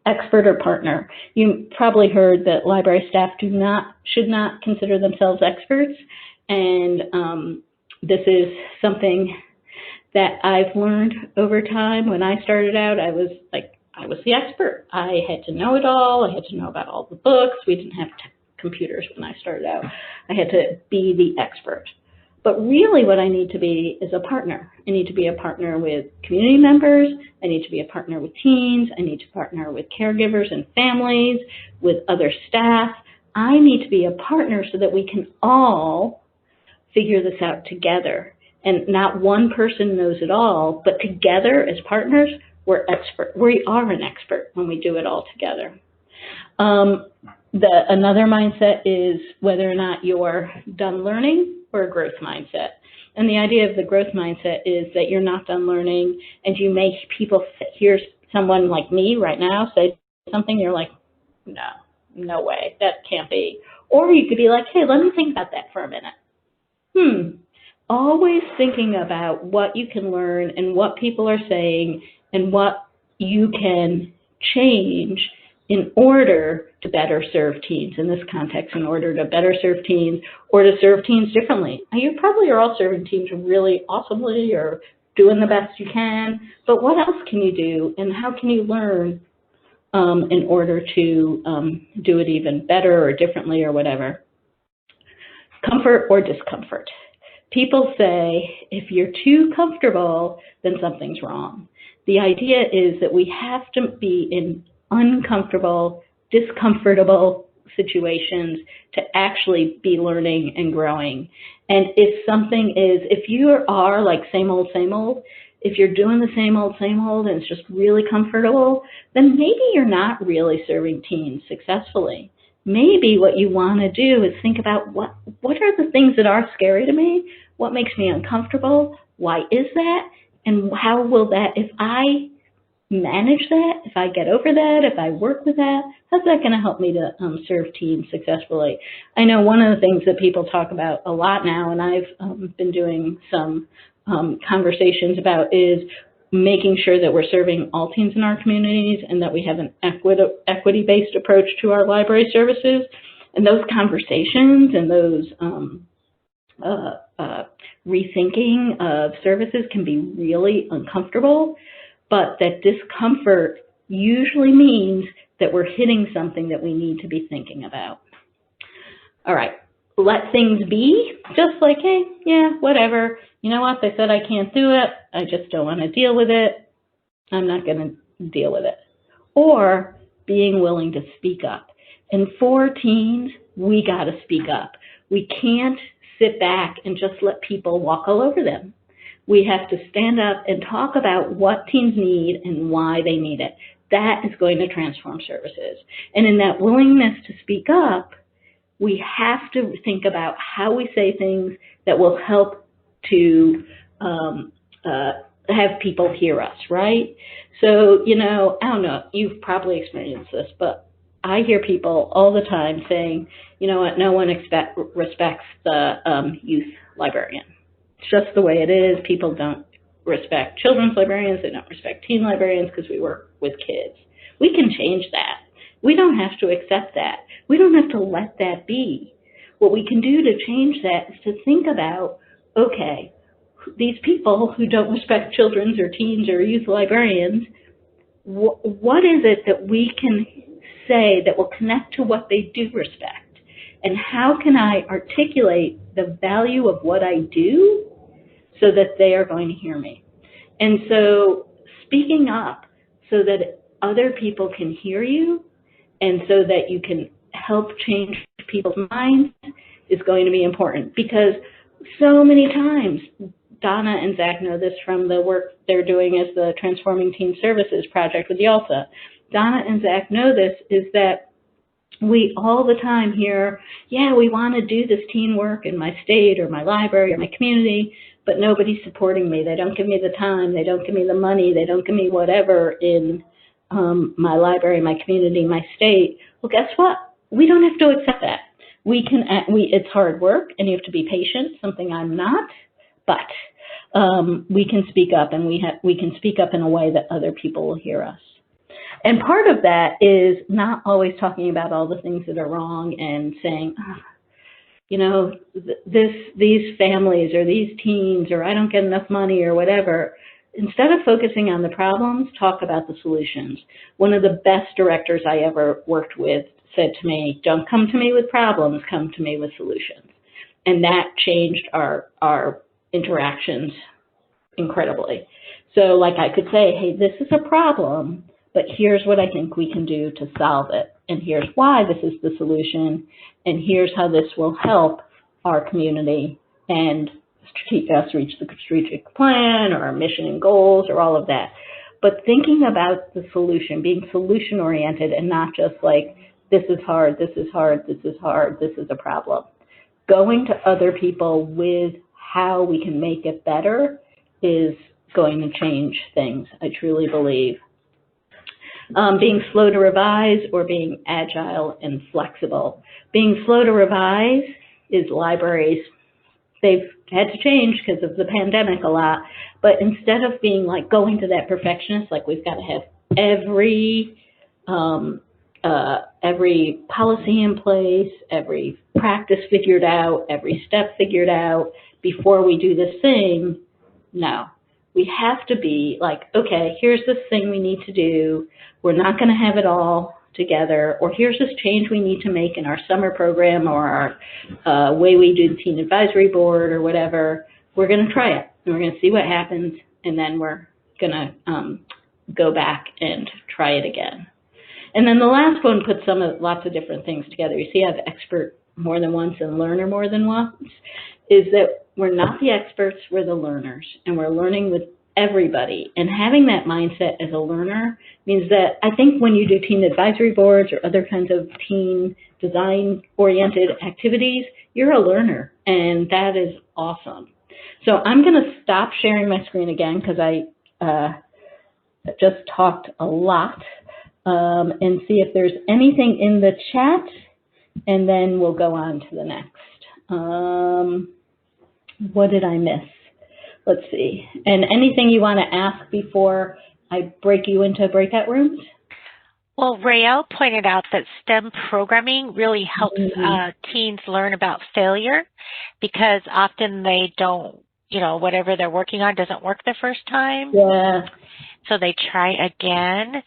Speaker 2: Expert or partner. You probably heard that library staff should not consider themselves experts. And this is something that I've learned over time. When I started out, I was the expert. I had to know it all. I had to know about all the books. We didn't have computers when I started out. I had to be the expert. But really what I need to be is a partner. I need to be a partner with community members. I need to be a partner with teens. I need to partner with caregivers and families, with other staff. I need to be a partner so that we can all figure this out together. And not one person knows it all, but together as partners, we're expert. We are an expert when we do it all together. Another mindset is whether or not you're done learning or a growth mindset. And the idea of the growth mindset is that you're not done learning, and you make people hear someone like me right now say something, you're like, no way, that can't be. Or you could be like, hey, let me think about that for a minute. Always thinking about what you can learn and what people are saying and what you can change in order to better serve teens in this context, in order to better serve teens or to serve teens differently. You probably are all serving teens really awesomely or doing the best you can, but what else can you do and how can you learn in order to do it even better or differently or whatever? Comfort or discomfort. People say if you're too comfortable, then something's wrong. The idea is that we have to be in uncomfortable, discomfortable situations to actually be learning and growing. And if you are like same old, if you're doing the same old, and it's just really comfortable, then maybe you're not really serving teens successfully. maybe what you want to do is think about what are the things that are scary to me? What makes me uncomfortable? Why is that? And how will that, if I manage that, if I get over that, if I work with that, how's that going to help me to serve teams successfully? I know one of the things that people talk about a lot now, and I've been doing some conversations about, is making sure that we're serving all teams in our communities and that we have an equity-based approach to our library services. And those conversations and those rethinking of services can be really uncomfortable, but that discomfort usually means that we're hitting something that we need to be thinking about. All right, let things be, just like, hey, yeah, whatever. You know what, they said I can't do it. I just don't want to deal with it. I'm not going to deal with it. Or being willing to speak up. And for teens, we got to speak up. We can't sit back and just let people walk all over them. We have to stand up and talk about what teens need and why they need it. That is going to transform services. And in that willingness to speak up, we have to think about how we say things that will help to have people hear us, right? So, you know, I don't know, you've probably experienced this, but I hear people all the time saying, you know what, no one respects the youth librarian. It's just the way it is. People don't respect children's librarians. They don't respect teen librarians because we work with kids. We can change that. We don't have to accept that. We don't have to let that be. What we can do to change that is to think about, okay, these people who don't respect children's or teens or youth librarians, what is it that we can say that will connect to what they do respect? And how can I articulate the value of what I do so that they are going to hear me? And so speaking up so that other people can hear you and so that you can help change people's minds is going to be important, because so many times, Donna and Zach know this from the work they're doing as the Transforming Teen Services project with YALSA. Donna and Zach know this, is that we all the time hear, yeah, we want to do this teen work in my state or my library or my community, but nobody's supporting me. They don't give me the time. They don't give me the money. They don't give me whatever in my library, my community, my state. Well, guess what? We don't have to accept that. It's hard work, and you have to be patient, something I'm not, but we can speak up, and we can speak up in a way that other people will hear us. And part of that is not always talking about all the things that are wrong and saying, oh, you know, these families or these teens, or I don't get enough money or whatever. Instead of focusing on the problems, talk about the solutions. One of the best directors I ever worked with said to me, don't come to me with problems, come to me with solutions. And that changed our interactions incredibly. So like I could say, hey, this is a problem, but here's what I think we can do to solve it. And here's why this is the solution. And here's how this will help our community and us reach the strategic plan or our mission and goals or all of that. But thinking about the solution, being solution oriented and not just like, this is hard, this is hard, this is hard, this is a problem. Going to other people with how we can make it better is going to change things, I truly believe. Being slow to revise or being agile and flexible. Being slow to revise is libraries. They've had to change because of the pandemic a lot, but instead of being like going to that perfectionist, like we've got to have every policy in place, every practice figured out, every step figured out before we do this thing. No, we have to be like, okay, here's this thing we need to do. We're not going to have it all together, or here's this change we need to make in our summer program or our way we do the Teen Advisory Board or whatever. We're going to try it, and we're going to see what happens, and then we're going to go back and try it again. And then the last one puts lots of different things together. You see I have expert more than once and learner more than once, is that we're not the experts, we're the learners, and we're learning with everybody. And having that mindset as a learner means that I think when you do teen advisory boards or other kinds of teen design-oriented activities, you're a learner, and that is awesome. So I'm going to stop sharing my screen again because I just talked a lot, and see if there's anything in the chat, and then we'll go on to the next. What did I miss? Let's see. And anything you want to ask before I break you into breakout rooms?
Speaker 4: Well, Rael pointed out that STEM programming really helps teens learn about failure, because often they don't, whatever they're working on doesn't work the first time.
Speaker 2: Yeah.
Speaker 4: So they try again.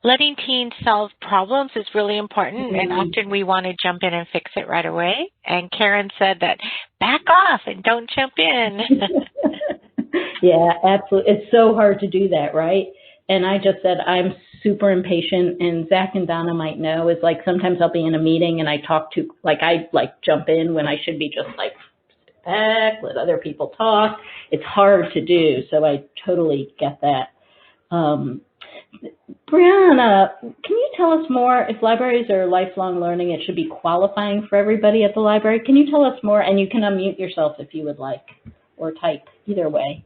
Speaker 4: Letting teens solve problems is really important, and often we want to jump in and fix it right away. And Karen said that back off and don't jump in.
Speaker 2: Yeah, absolutely. It's so hard to do that, right? And I just said I'm super impatient, and Zach and Donna might know, is like sometimes I'll be in a meeting and I jump in when I should be just like sit back, let other people talk. It's hard to do, so I totally get that. Brianna, can you tell us more? If libraries are lifelong learning, it should be qualifying for everybody at the library. Can you tell us more? And you can unmute yourself if you would like, or type, either way.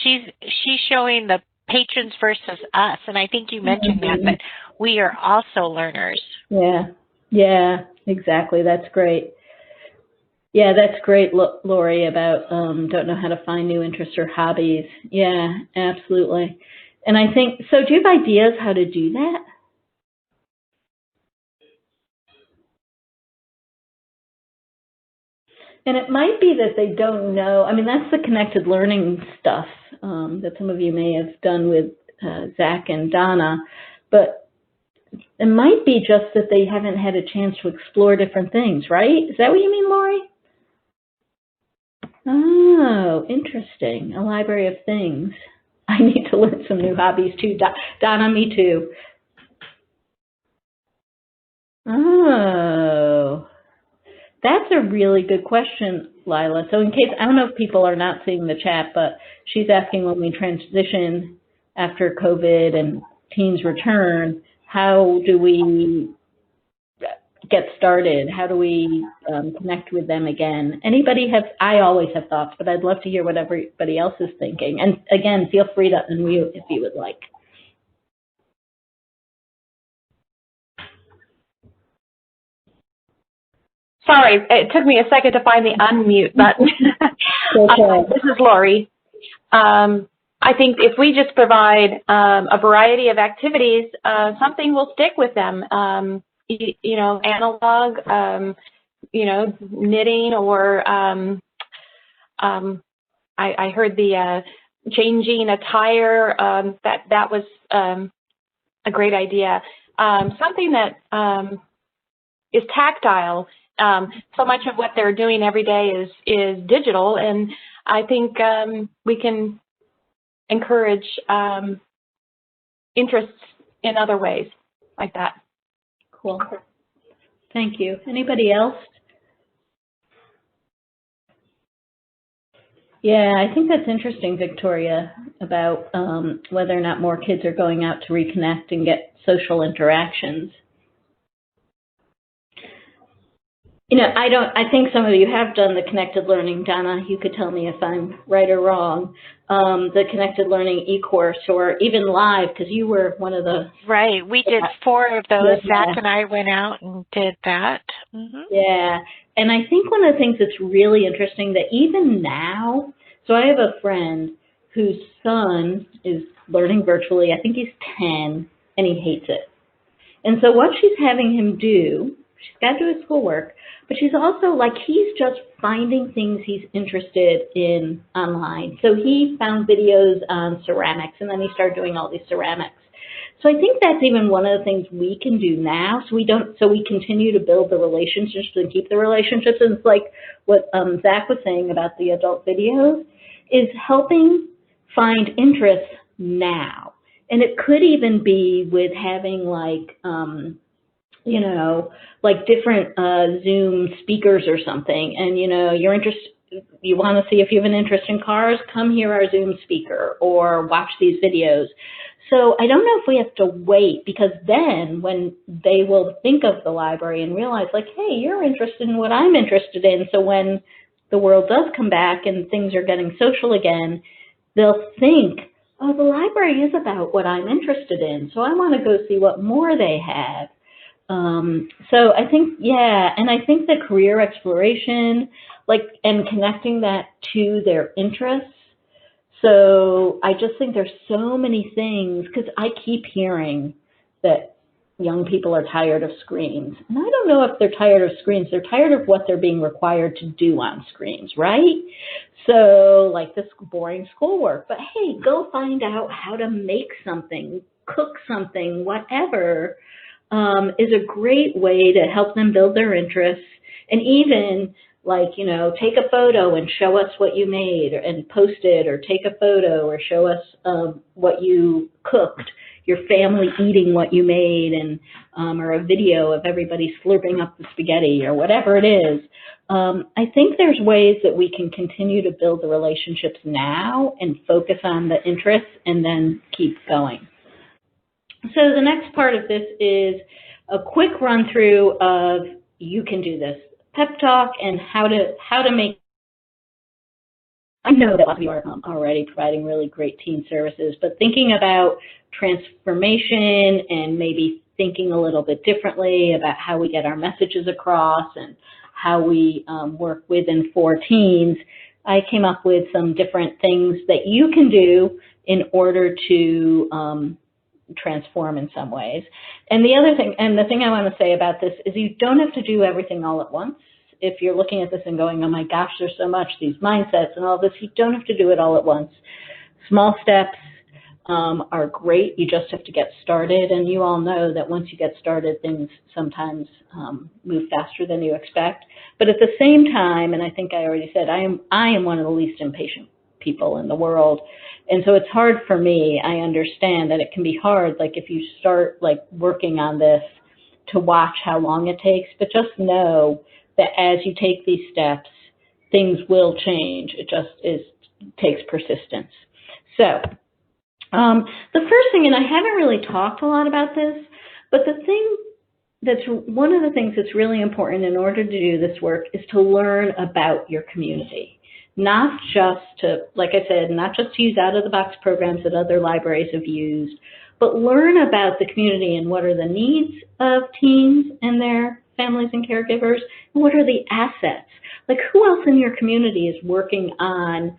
Speaker 4: She's showing the patrons versus us, and I think you mentioned that we are also learners.
Speaker 2: Yeah, exactly. That's great. Yeah, that's great, Lori, about don't know how to find new interests or hobbies. Yeah, absolutely. And I think, so do you have ideas how to do that? And it might be that they don't know. I mean, that's the connected learning stuff that some of you may have done with Zach and Donna. But it might be just that they haven't had a chance to explore different things, right? Is that what you mean, Lori? Oh, interesting. A library of things. I need to learn some new hobbies too. Donna, me too. Oh. That's a really good question, Lila. So in case, I don't know if people are not seeing the chat, but she's asking, when we transition after COVID and teens return, how do we get started? How do we connect with them again? Anybody have, I always have thoughts, but I'd love to hear what everybody else is thinking. And again, feel free to unmute if you would like.
Speaker 5: Sorry, it took me a second to find the unmute button.
Speaker 2: Okay.
Speaker 5: This is Lori. I think if we just provide a variety of activities, something will stick with them. Analog, knitting, or I heard the changing attire. That was a great idea. Something that is tactile. So much of what they're doing every day is digital, and I think we can encourage interests in other ways like that.
Speaker 2: Cool. Thank you. Anybody else? Yeah, I think that's interesting, Victoria, about whether or not more kids are going out to reconnect and get social interactions. I think some of you have done the connected learning. Donna, you could tell me if I'm right or wrong. The connected learning e-course, or even live, because you were one of the...
Speaker 4: Right, we did 4 of those. Yeah. Zach and I went out and did that.
Speaker 2: Yeah, and I think one of the things that's really interesting that even now, so I have a friend whose son is learning virtually. I think he's 10, and he hates it. And so what she's having him do, she's got to do his schoolwork, but she's also like, he's just finding things he's interested in online. So he found videos on ceramics, and then he started doing all these ceramics. So I think that's even one of the things we can do now, so we continue to build the relationships and keep the relationships. And it's like what Zach was saying about the adult videos. is helping find interests now. And it could even be with having like, you know, like different Zoom speakers or something. And, you know, you're interested, you want to see if you have an interest in cars, come hear our Zoom speaker or watch these videos. So I don't know if we have to wait, because then when they will think of the library and realize like, hey, you're interested in what I'm interested in. So when the world does come back and things are getting social again, they'll think, oh, the library is about what I'm interested in. So I want to go see what more they have. So I think, yeah, and I think the career exploration, like, and connecting that to their interests. So I just think there's so many things, because I keep hearing that young people are tired of screens. And I don't know if they're tired of screens. They're tired of what they're being required to do on screens, right? So like this boring schoolwork. But hey, go find out how to make something, cook something, whatever, is a great way to help them build their interests. And even like, you know, take a photo and show us what you made and post it, or take a photo or show us what you cooked, your family eating what you made, and or a video of everybody slurping up the spaghetti or whatever it is. I think there's ways that we can continue to build the relationships now and focus on the interests and then keep going. So the next part of this is a quick run through of you can do this pep talk and how to make. I know that we are already providing really great teen services, but thinking about transformation and maybe thinking a little bit differently about how we get our messages across and how we work with and for teens, I came up with some different things that you can do in order to transform in some ways. And the other thing, and the thing I want to say about this is you don't have to do everything all at once. If you're looking at this and going, oh my gosh, there's so much, these mindsets and all this, you don't have to do it all at once. Small steps are great. You just have to get started. And you all know that once you get started, things sometimes move faster than you expect. But at the same time, and I think I already said, I am one of the least impatient people in the world. And so it's hard for me. I understand that it can be hard, like if you start like working on this, to watch how long it takes, but just know that as you take these steps, things will change. It just takes persistence. So the first thing, and I haven't really talked a lot about this, but one of the things that's really important in order to do this work is to learn about your community. Not just to, like I said, not just to use out-of-the-box programs that other libraries have used, but learn about the community and what are the needs of teens and their families and caregivers, and what are the assets. Like, who else in your community is working on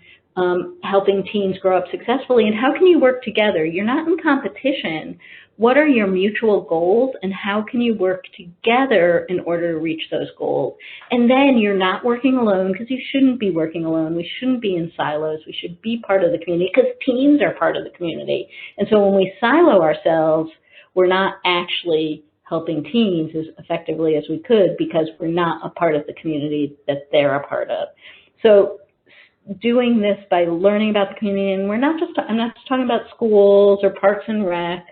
Speaker 2: helping teens grow up successfully, and how can you work together? You're not in competition. What are your mutual goals, and how can you work together in order to reach those goals? And then you're not working alone, because you shouldn't be working alone. We shouldn't be in silos. We should be part of the community, because teens are part of the community. And so when we silo ourselves, we're not actually helping teens as effectively as we could, because we're not a part of the community that they're a part of. So doing this by learning about the community, and I'm not just talking about schools or parks and rec,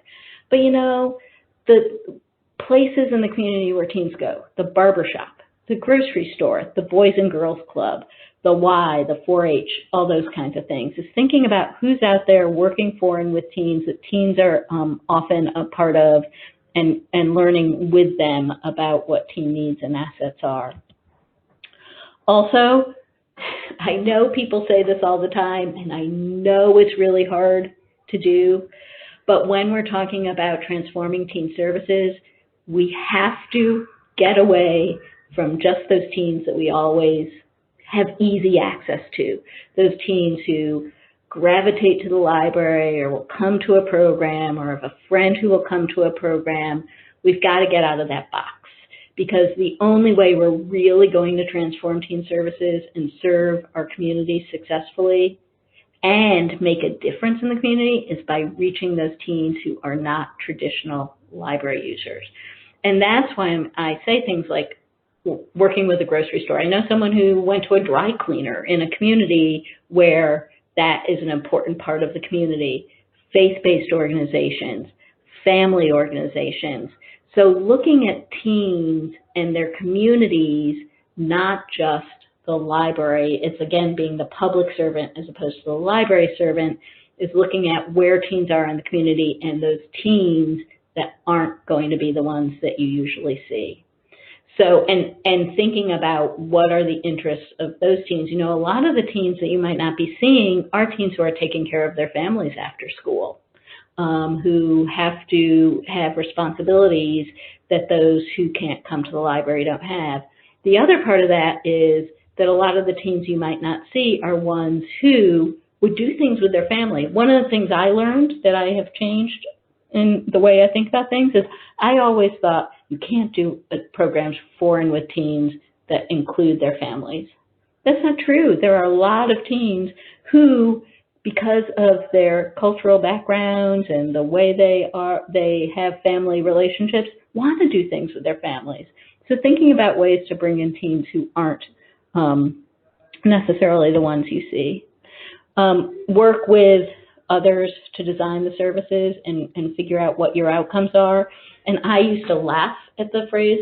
Speaker 2: but, you know, the places in the community where teens go, the barbershop, the grocery store, the Boys and Girls Club, the Y, the 4-H, all those kinds of things, is thinking about who's out there working for and with teens that teens are often a part of, and learning with them about what teen needs and assets are. Also, I know people say this all the time, and I know it's really hard to do, but when we're talking about transforming teen services, we have to get away from just those teens that we always have easy access to, those teens who gravitate to the library or will come to a program, or have a friend who will come to a program. We've got to get out of that box, because the only way we're really going to transform teen services and serve our community successfully and make a difference in the community is by reaching those teens who are not traditional library users. And that's why I say things like working with a grocery store. I know someone who went to a dry cleaner in a community where that is an important part of the community. Faith-based organizations, family organizations. So looking at teens and their communities, not just the library, it's again being the public servant as opposed to the library servant, is looking at where teens are in the community and those teens that aren't going to be the ones that you usually see. So, and thinking about what are the interests of those teens. You know, a lot of the teens that you might not be seeing are teens who are taking care of their families after school, who have to have responsibilities that those who can't come to the library don't have. The other part of that is that a lot of the teens you might not see are ones who would do things with their family. One of the things I learned that I have changed in the way I think about things is I always thought you can't do programs for and with teens that include their families. That's not true. There are a lot of teens who, because of their cultural backgrounds and the way they have family relationships, want to do things with their families. So thinking about ways to bring in teens who aren't necessarily the ones you see. Work with others to design the services and figure out what your outcomes are. And I used to laugh at the phrase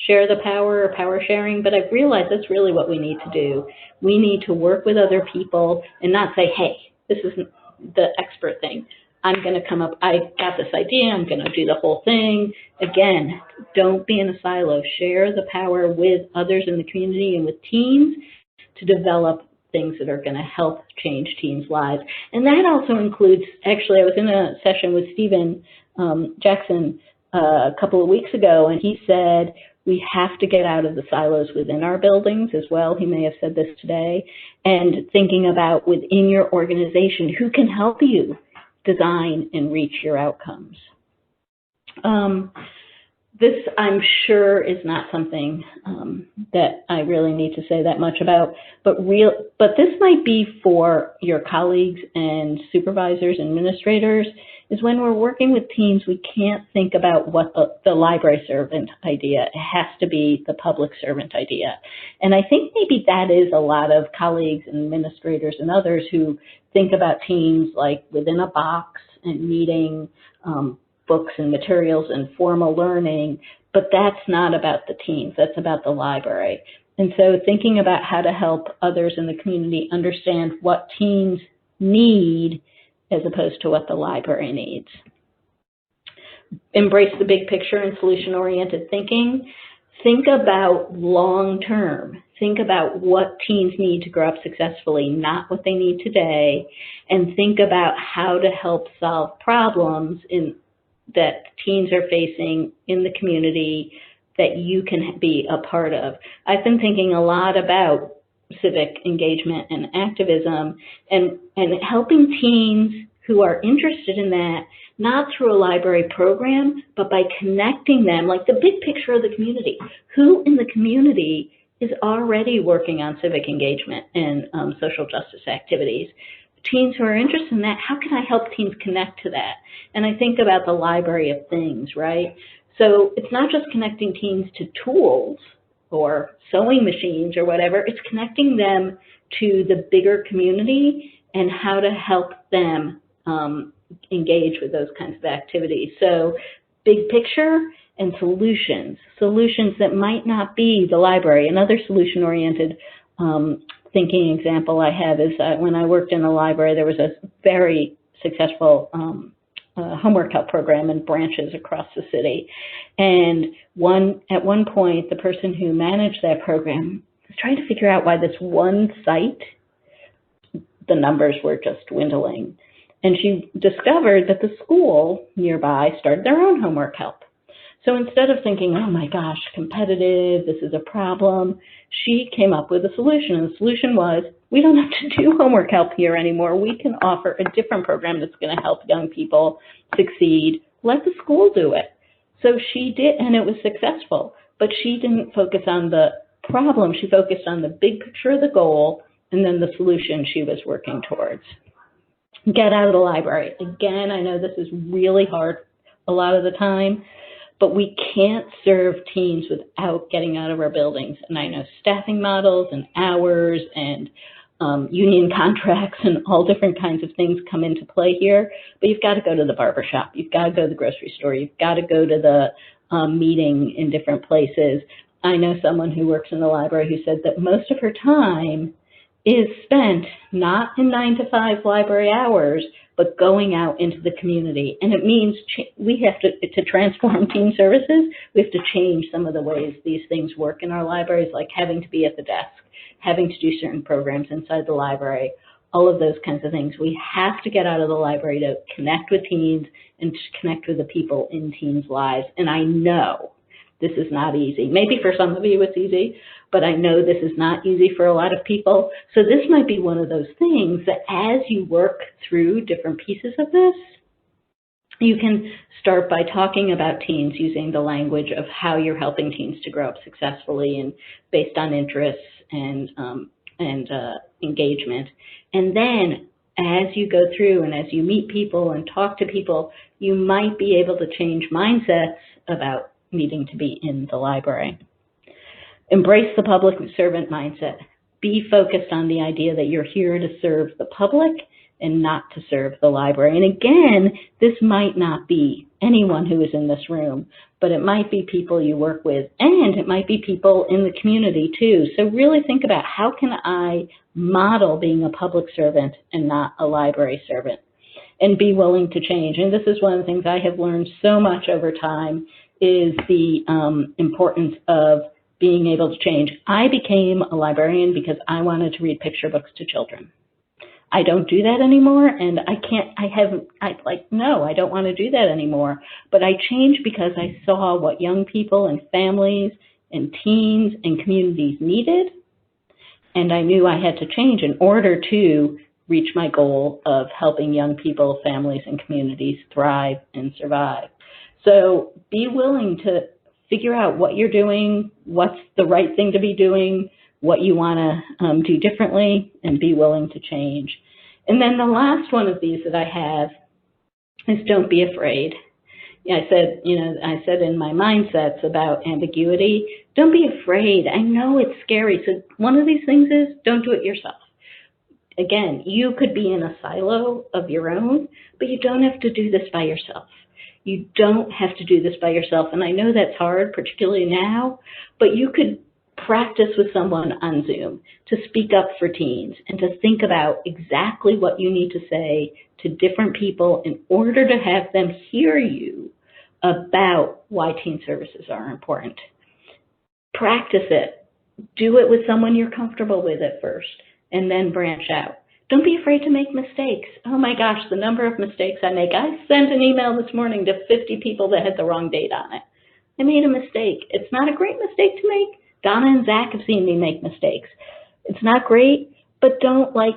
Speaker 2: share the power or power sharing, but I've realized that's really what we need to do. We need to work with other people and not say, hey, this is the expert thing. I'm going to come up, I got this idea, I'm going to do the whole thing. Again, don't be in a silo. Share the power with others in the community and with teens to develop things that are going to help change teens' lives. And that also includes, actually, I was in a session with Stephen Jackson a couple of weeks ago, and he said we have to get out of the silos within our buildings as well. He may have said this today. And thinking about within your organization, who can help you design and reach your outcomes. This, I'm sure, is not something that I really need to say that much about, but this might be for your colleagues and supervisors and administrators, is when we're working with teens, we can't think about what the library servant idea. It has to be the public servant idea. And I think maybe that is a lot of colleagues and administrators and others who think about teens like within a box and needing books and materials and formal learning, but that's not about the teens, that's about the library. And so thinking about how to help others in the community understand what teens need as opposed to what the library needs. Embrace the big picture and solution-oriented thinking. Think about long-term. Think about what teens need to grow up successfully, not what they need today, and think about how to help solve problems that teens are facing in the community that you can be a part of. I've been thinking a lot about civic engagement and activism and helping teens who are interested in that, not through a library program, but by connecting them, like the big picture of the community. Who in the community is already working on civic engagement and social justice activities? Teens who are interested in that, how can I help teens connect to that? And I think about the library of things, right? So it's not just connecting teens to tools or sewing machines or whatever, it's connecting them to the bigger community and how to help them engage with those kinds of activities. So big picture and solutions that might not be the library. Another solution-oriented thinking example I have is when I worked in a library, there was a very successful homework help program in branches across the city. And at one point, the person who managed that program was trying to figure out why this one site, the numbers were just dwindling. And she discovered that the school nearby started their own homework help. So instead of thinking, oh my gosh, competitive, this is a problem, she came up with a solution. And the solution was, we don't have to do homework help here anymore. We can offer a different program that's going to help young people succeed. Let the school do it. So she did, and it was successful. But she didn't focus on the problem. She focused on the big picture of the goal and then the solution she was working towards. Get out of the library. Again, I know this is really hard a lot of the time, but we can't serve teens without getting out of our buildings. And I know staffing models and hours and union contracts and all different kinds of things come into play here, but you've got to go to the barber shop, you've got to go to the grocery store, you've got to go to the meeting in different places. I know someone who works in the library who said that most of her time is spent not in 9 to 5 library hours, but going out into the community. And it means we have to transform teen services, we have to change some of the ways these things work in our libraries, like having to be at the desk, having to do certain programs inside the library, all of those kinds of things. We have to get out of the library to connect with teens and to connect with the people in teens' lives. And I know this is not easy. Maybe for some of you it's easy, but I know this is not easy for a lot of people. So this might be one of those things that as you work through different pieces of this, you can start by talking about teens using the language of how you're helping teens to grow up successfully and based on interests and engagement. And then as you go through and as you meet people and talk to people, you might be able to change mindsets about needing to be in the library. Embrace the public servant mindset. Be focused on the idea that you're here to serve the public and not to serve the library. And again, this might not be anyone who is in this room, but it might be people you work with, and it might be people in the community too. So really think about, how can I model being a public servant and not a library servant? And be willing to change. And this is one of the things I have learned so much over time, is the importance of being able to change. I became a librarian because I wanted to read picture books to children. I don't do that anymore, and no, I don't want to do that anymore. But I changed because I saw what young people and families and teens and communities needed, and I knew I had to change in order to reach my goal of helping young people, families, and communities thrive and survive. So be willing to figure out what you're doing, what's the right thing to be doing, what you want to do differently, and be willing to change. And then the last one of these that I have is don't be afraid. I said in my mindsets about ambiguity, don't be afraid. I know it's scary. So one of these things is don't do it yourself. Again, you could be in a silo of your own, but you don't have to do this by yourself. You don't have to do this by yourself. And I know that's hard, particularly now, but you could practice with someone on Zoom to speak up for teens and to think about exactly what you need to say to different people in order to have them hear you about why teen services are important. Practice it. Do it with someone you're comfortable with at first, and then branch out. Don't be afraid to make mistakes. Oh my gosh, the number of mistakes I make. I sent an email this morning to 50 people that had the wrong date on it. I made a mistake. It's not a great mistake to make. Donna and Zach have seen me make mistakes. It's not great, but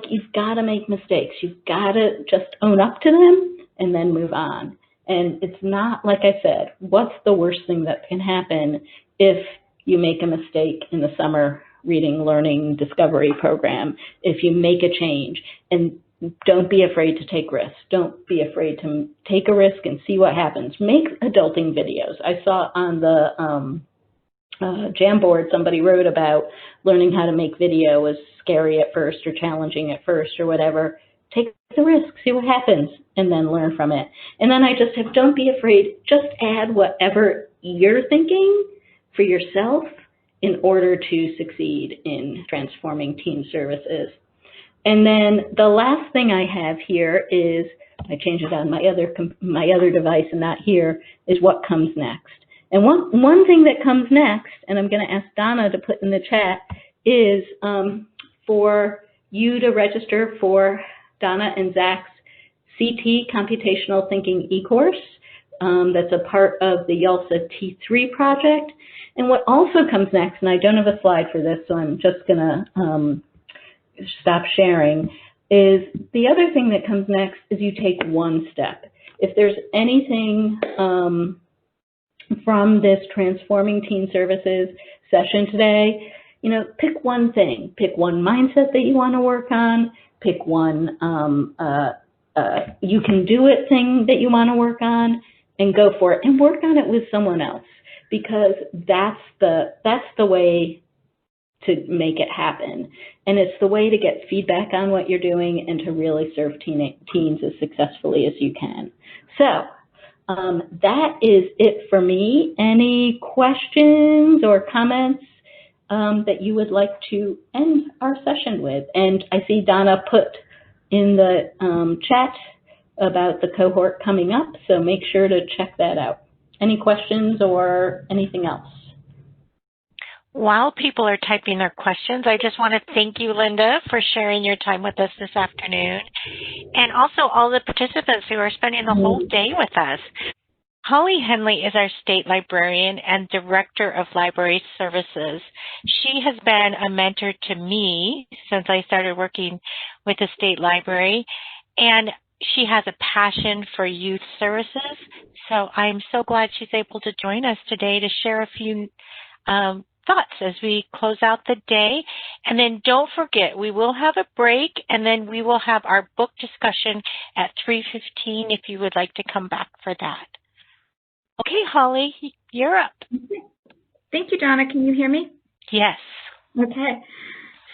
Speaker 2: you've got to make mistakes. You've got to just own up to them and then move on. And it's not, like I said, what's the worst thing that can happen if you make a mistake in the summer reading, learning, discovery program, if you make a change? And don't be afraid to take risks. Don't be afraid to take a risk and see what happens. Make adulting videos. I saw on the Jamboard somebody wrote about learning how to make video was scary at first or challenging at first or whatever. Take the risk, see what happens, and then learn from it. And then I just have, don't be afraid, just add whatever you're thinking for yourself in order to succeed in transforming teen services. And then the last thing I have here is, I changed it on my other device and not here, is what comes next. And one thing that comes next, and I'm going to ask Donna to put in the chat, is for you to register for Donna and Zach's CT Computational Thinking e-course. That's a part of the YALSA T3 project. And what also comes next, and I don't have a slide for this, so I'm just going to stop sharing, is the other thing that comes next is you take one step. If there's anything from this Transforming Teen Services session today, pick one thing. Pick one mindset that you want to work on. Pick one you can do it thing that you want to work on, and go for it. And work on it with someone else, because that's the way to make it happen. And it's the way to get feedback on what you're doing and to really serve teens as successfully as you can. So that is it for me. Any questions or comments that you would like to end our session with? And I see Donna put in the chat about the cohort coming up, so make sure to check that out. Any questions or anything else?
Speaker 4: While people are typing their questions, I just want to thank you, Linda, for sharing your time with us this afternoon, and also all the participants who are spending the whole day with us. Holly Henley is our state librarian and director of library services. She has been a mentor to me since I started working with the state library, and she has a passion for youth services. So I'm so glad she's able to join us today to share a few thoughts as we close out the day. And then don't forget, we will have a break, and then we will have our book discussion at 3:15 if you would like to come back for that. Okay, Holly, you're up.
Speaker 6: Thank you, Donna. Can you hear me?
Speaker 4: Yes.
Speaker 6: Okay.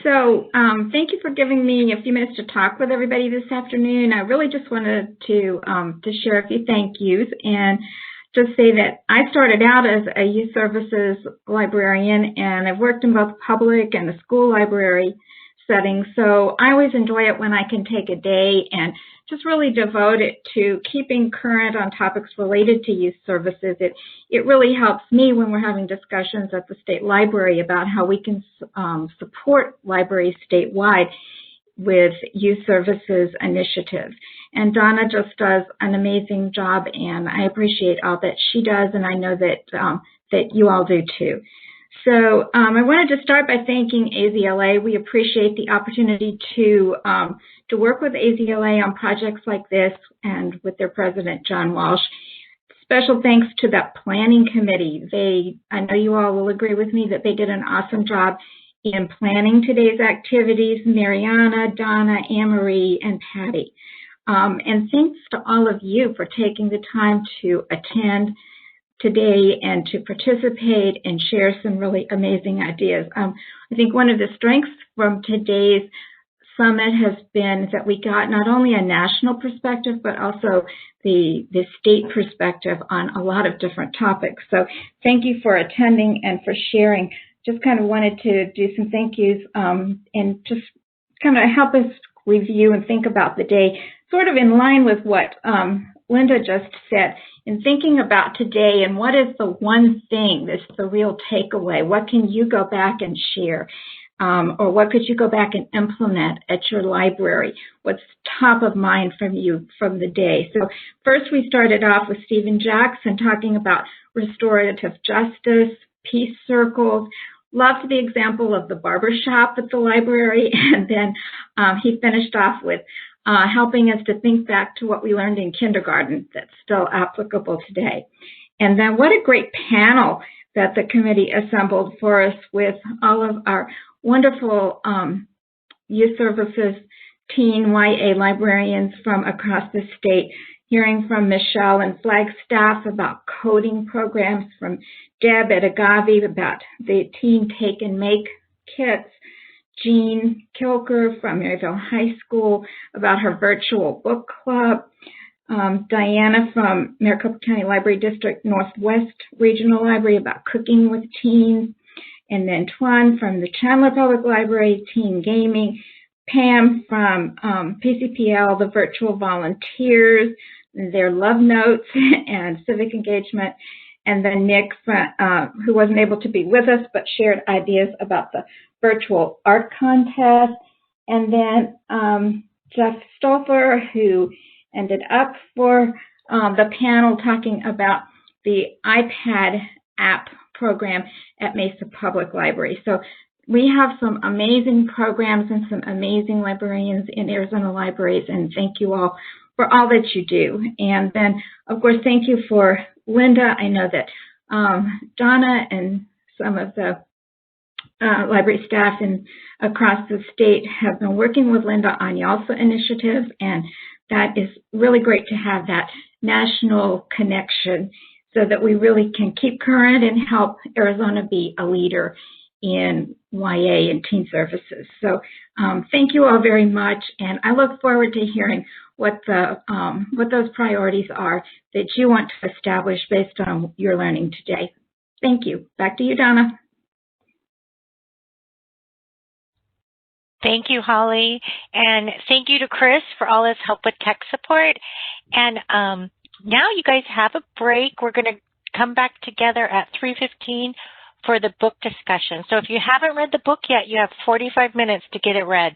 Speaker 6: So thank you for giving me a few minutes to talk with everybody this afternoon. I really just wanted to share a few thank yous and just say that I started out as a youth services librarian, and I've worked in both public and the school library settings. So I always enjoy it when I can take a day and just really devote it to keeping current on topics related to youth services. It really helps me when we're having discussions at the state library about how we can support libraries statewide with youth services initiatives. And Donna just does an amazing job, and I appreciate all that she does, and I know that that you all do too. So I wanted to start by thanking AZLA. We appreciate the opportunity to work with AZLA on projects like this and with their president, John Walsh. Special thanks to that planning committee. I know you all will agree with me that they did an awesome job in planning today's activities, Mariana, Donna, Anne-Marie, and Patty. And thanks to all of you for taking the time to attend today and to participate and share some really amazing ideas. I think one of the strengths from today's summit has been that we got not only a national perspective, but also the state perspective on a lot of different topics. So thank you for attending and for sharing. Just kind of wanted to do some thank yous and just kind of help us review and think about the day, sort of in line with what Linda just said, in thinking about today and what is the one thing that's the real takeaway. What can you go back and share? Or what could you go back and implement at your library? What's top of mind from you from the day? So first we started off with Stephen Jackson talking about restorative justice, peace circles. Loved the example of the barber shop at the library. And then he finished off with helping us to think back to what we learned in kindergarten that's still applicable today. And then what a great panel that the committee assembled for us with all of our wonderful youth services teen YA librarians from across the state, hearing from Michelle and Flagstaff about coding programs, from Deb at Agave about the Teen Take and Make kits, Jean Kilker from Maryville High School about her virtual book club, Diana from Maricopa County Library District Northwest Regional Library about cooking with teens, and then Tuan from the Chandler Public Library, teen gaming, Pam from PCPL, the virtual volunteers, their love notes and civic engagement, and then Nick, who wasn't able to be with us but shared ideas about the virtual art contest, and then Jeff Stolfer, who ended up for the panel talking about the iPad app program at Mesa Public Library. So we have some amazing programs and some amazing librarians in Arizona libraries, and thank you all for all that you do. And then, of course, thank you for Linda. I know that Donna and some of the library staff across the state have been working with Linda on YALSA initiatives, and that is really great to have that national connection so that we really can keep current and help Arizona be a leader in YA and teen services. So thank you all very much, and I look forward to hearing what those priorities are that you want to establish based on your learning today. Thank you. Back to you, Donna.
Speaker 4: Thank you, Holly. And thank you to Chris for all his help with tech support. And now you guys have a break. We're going to come back together at 3:15 for the book discussion. So if you haven't read the book yet, you have 45 minutes to get it read.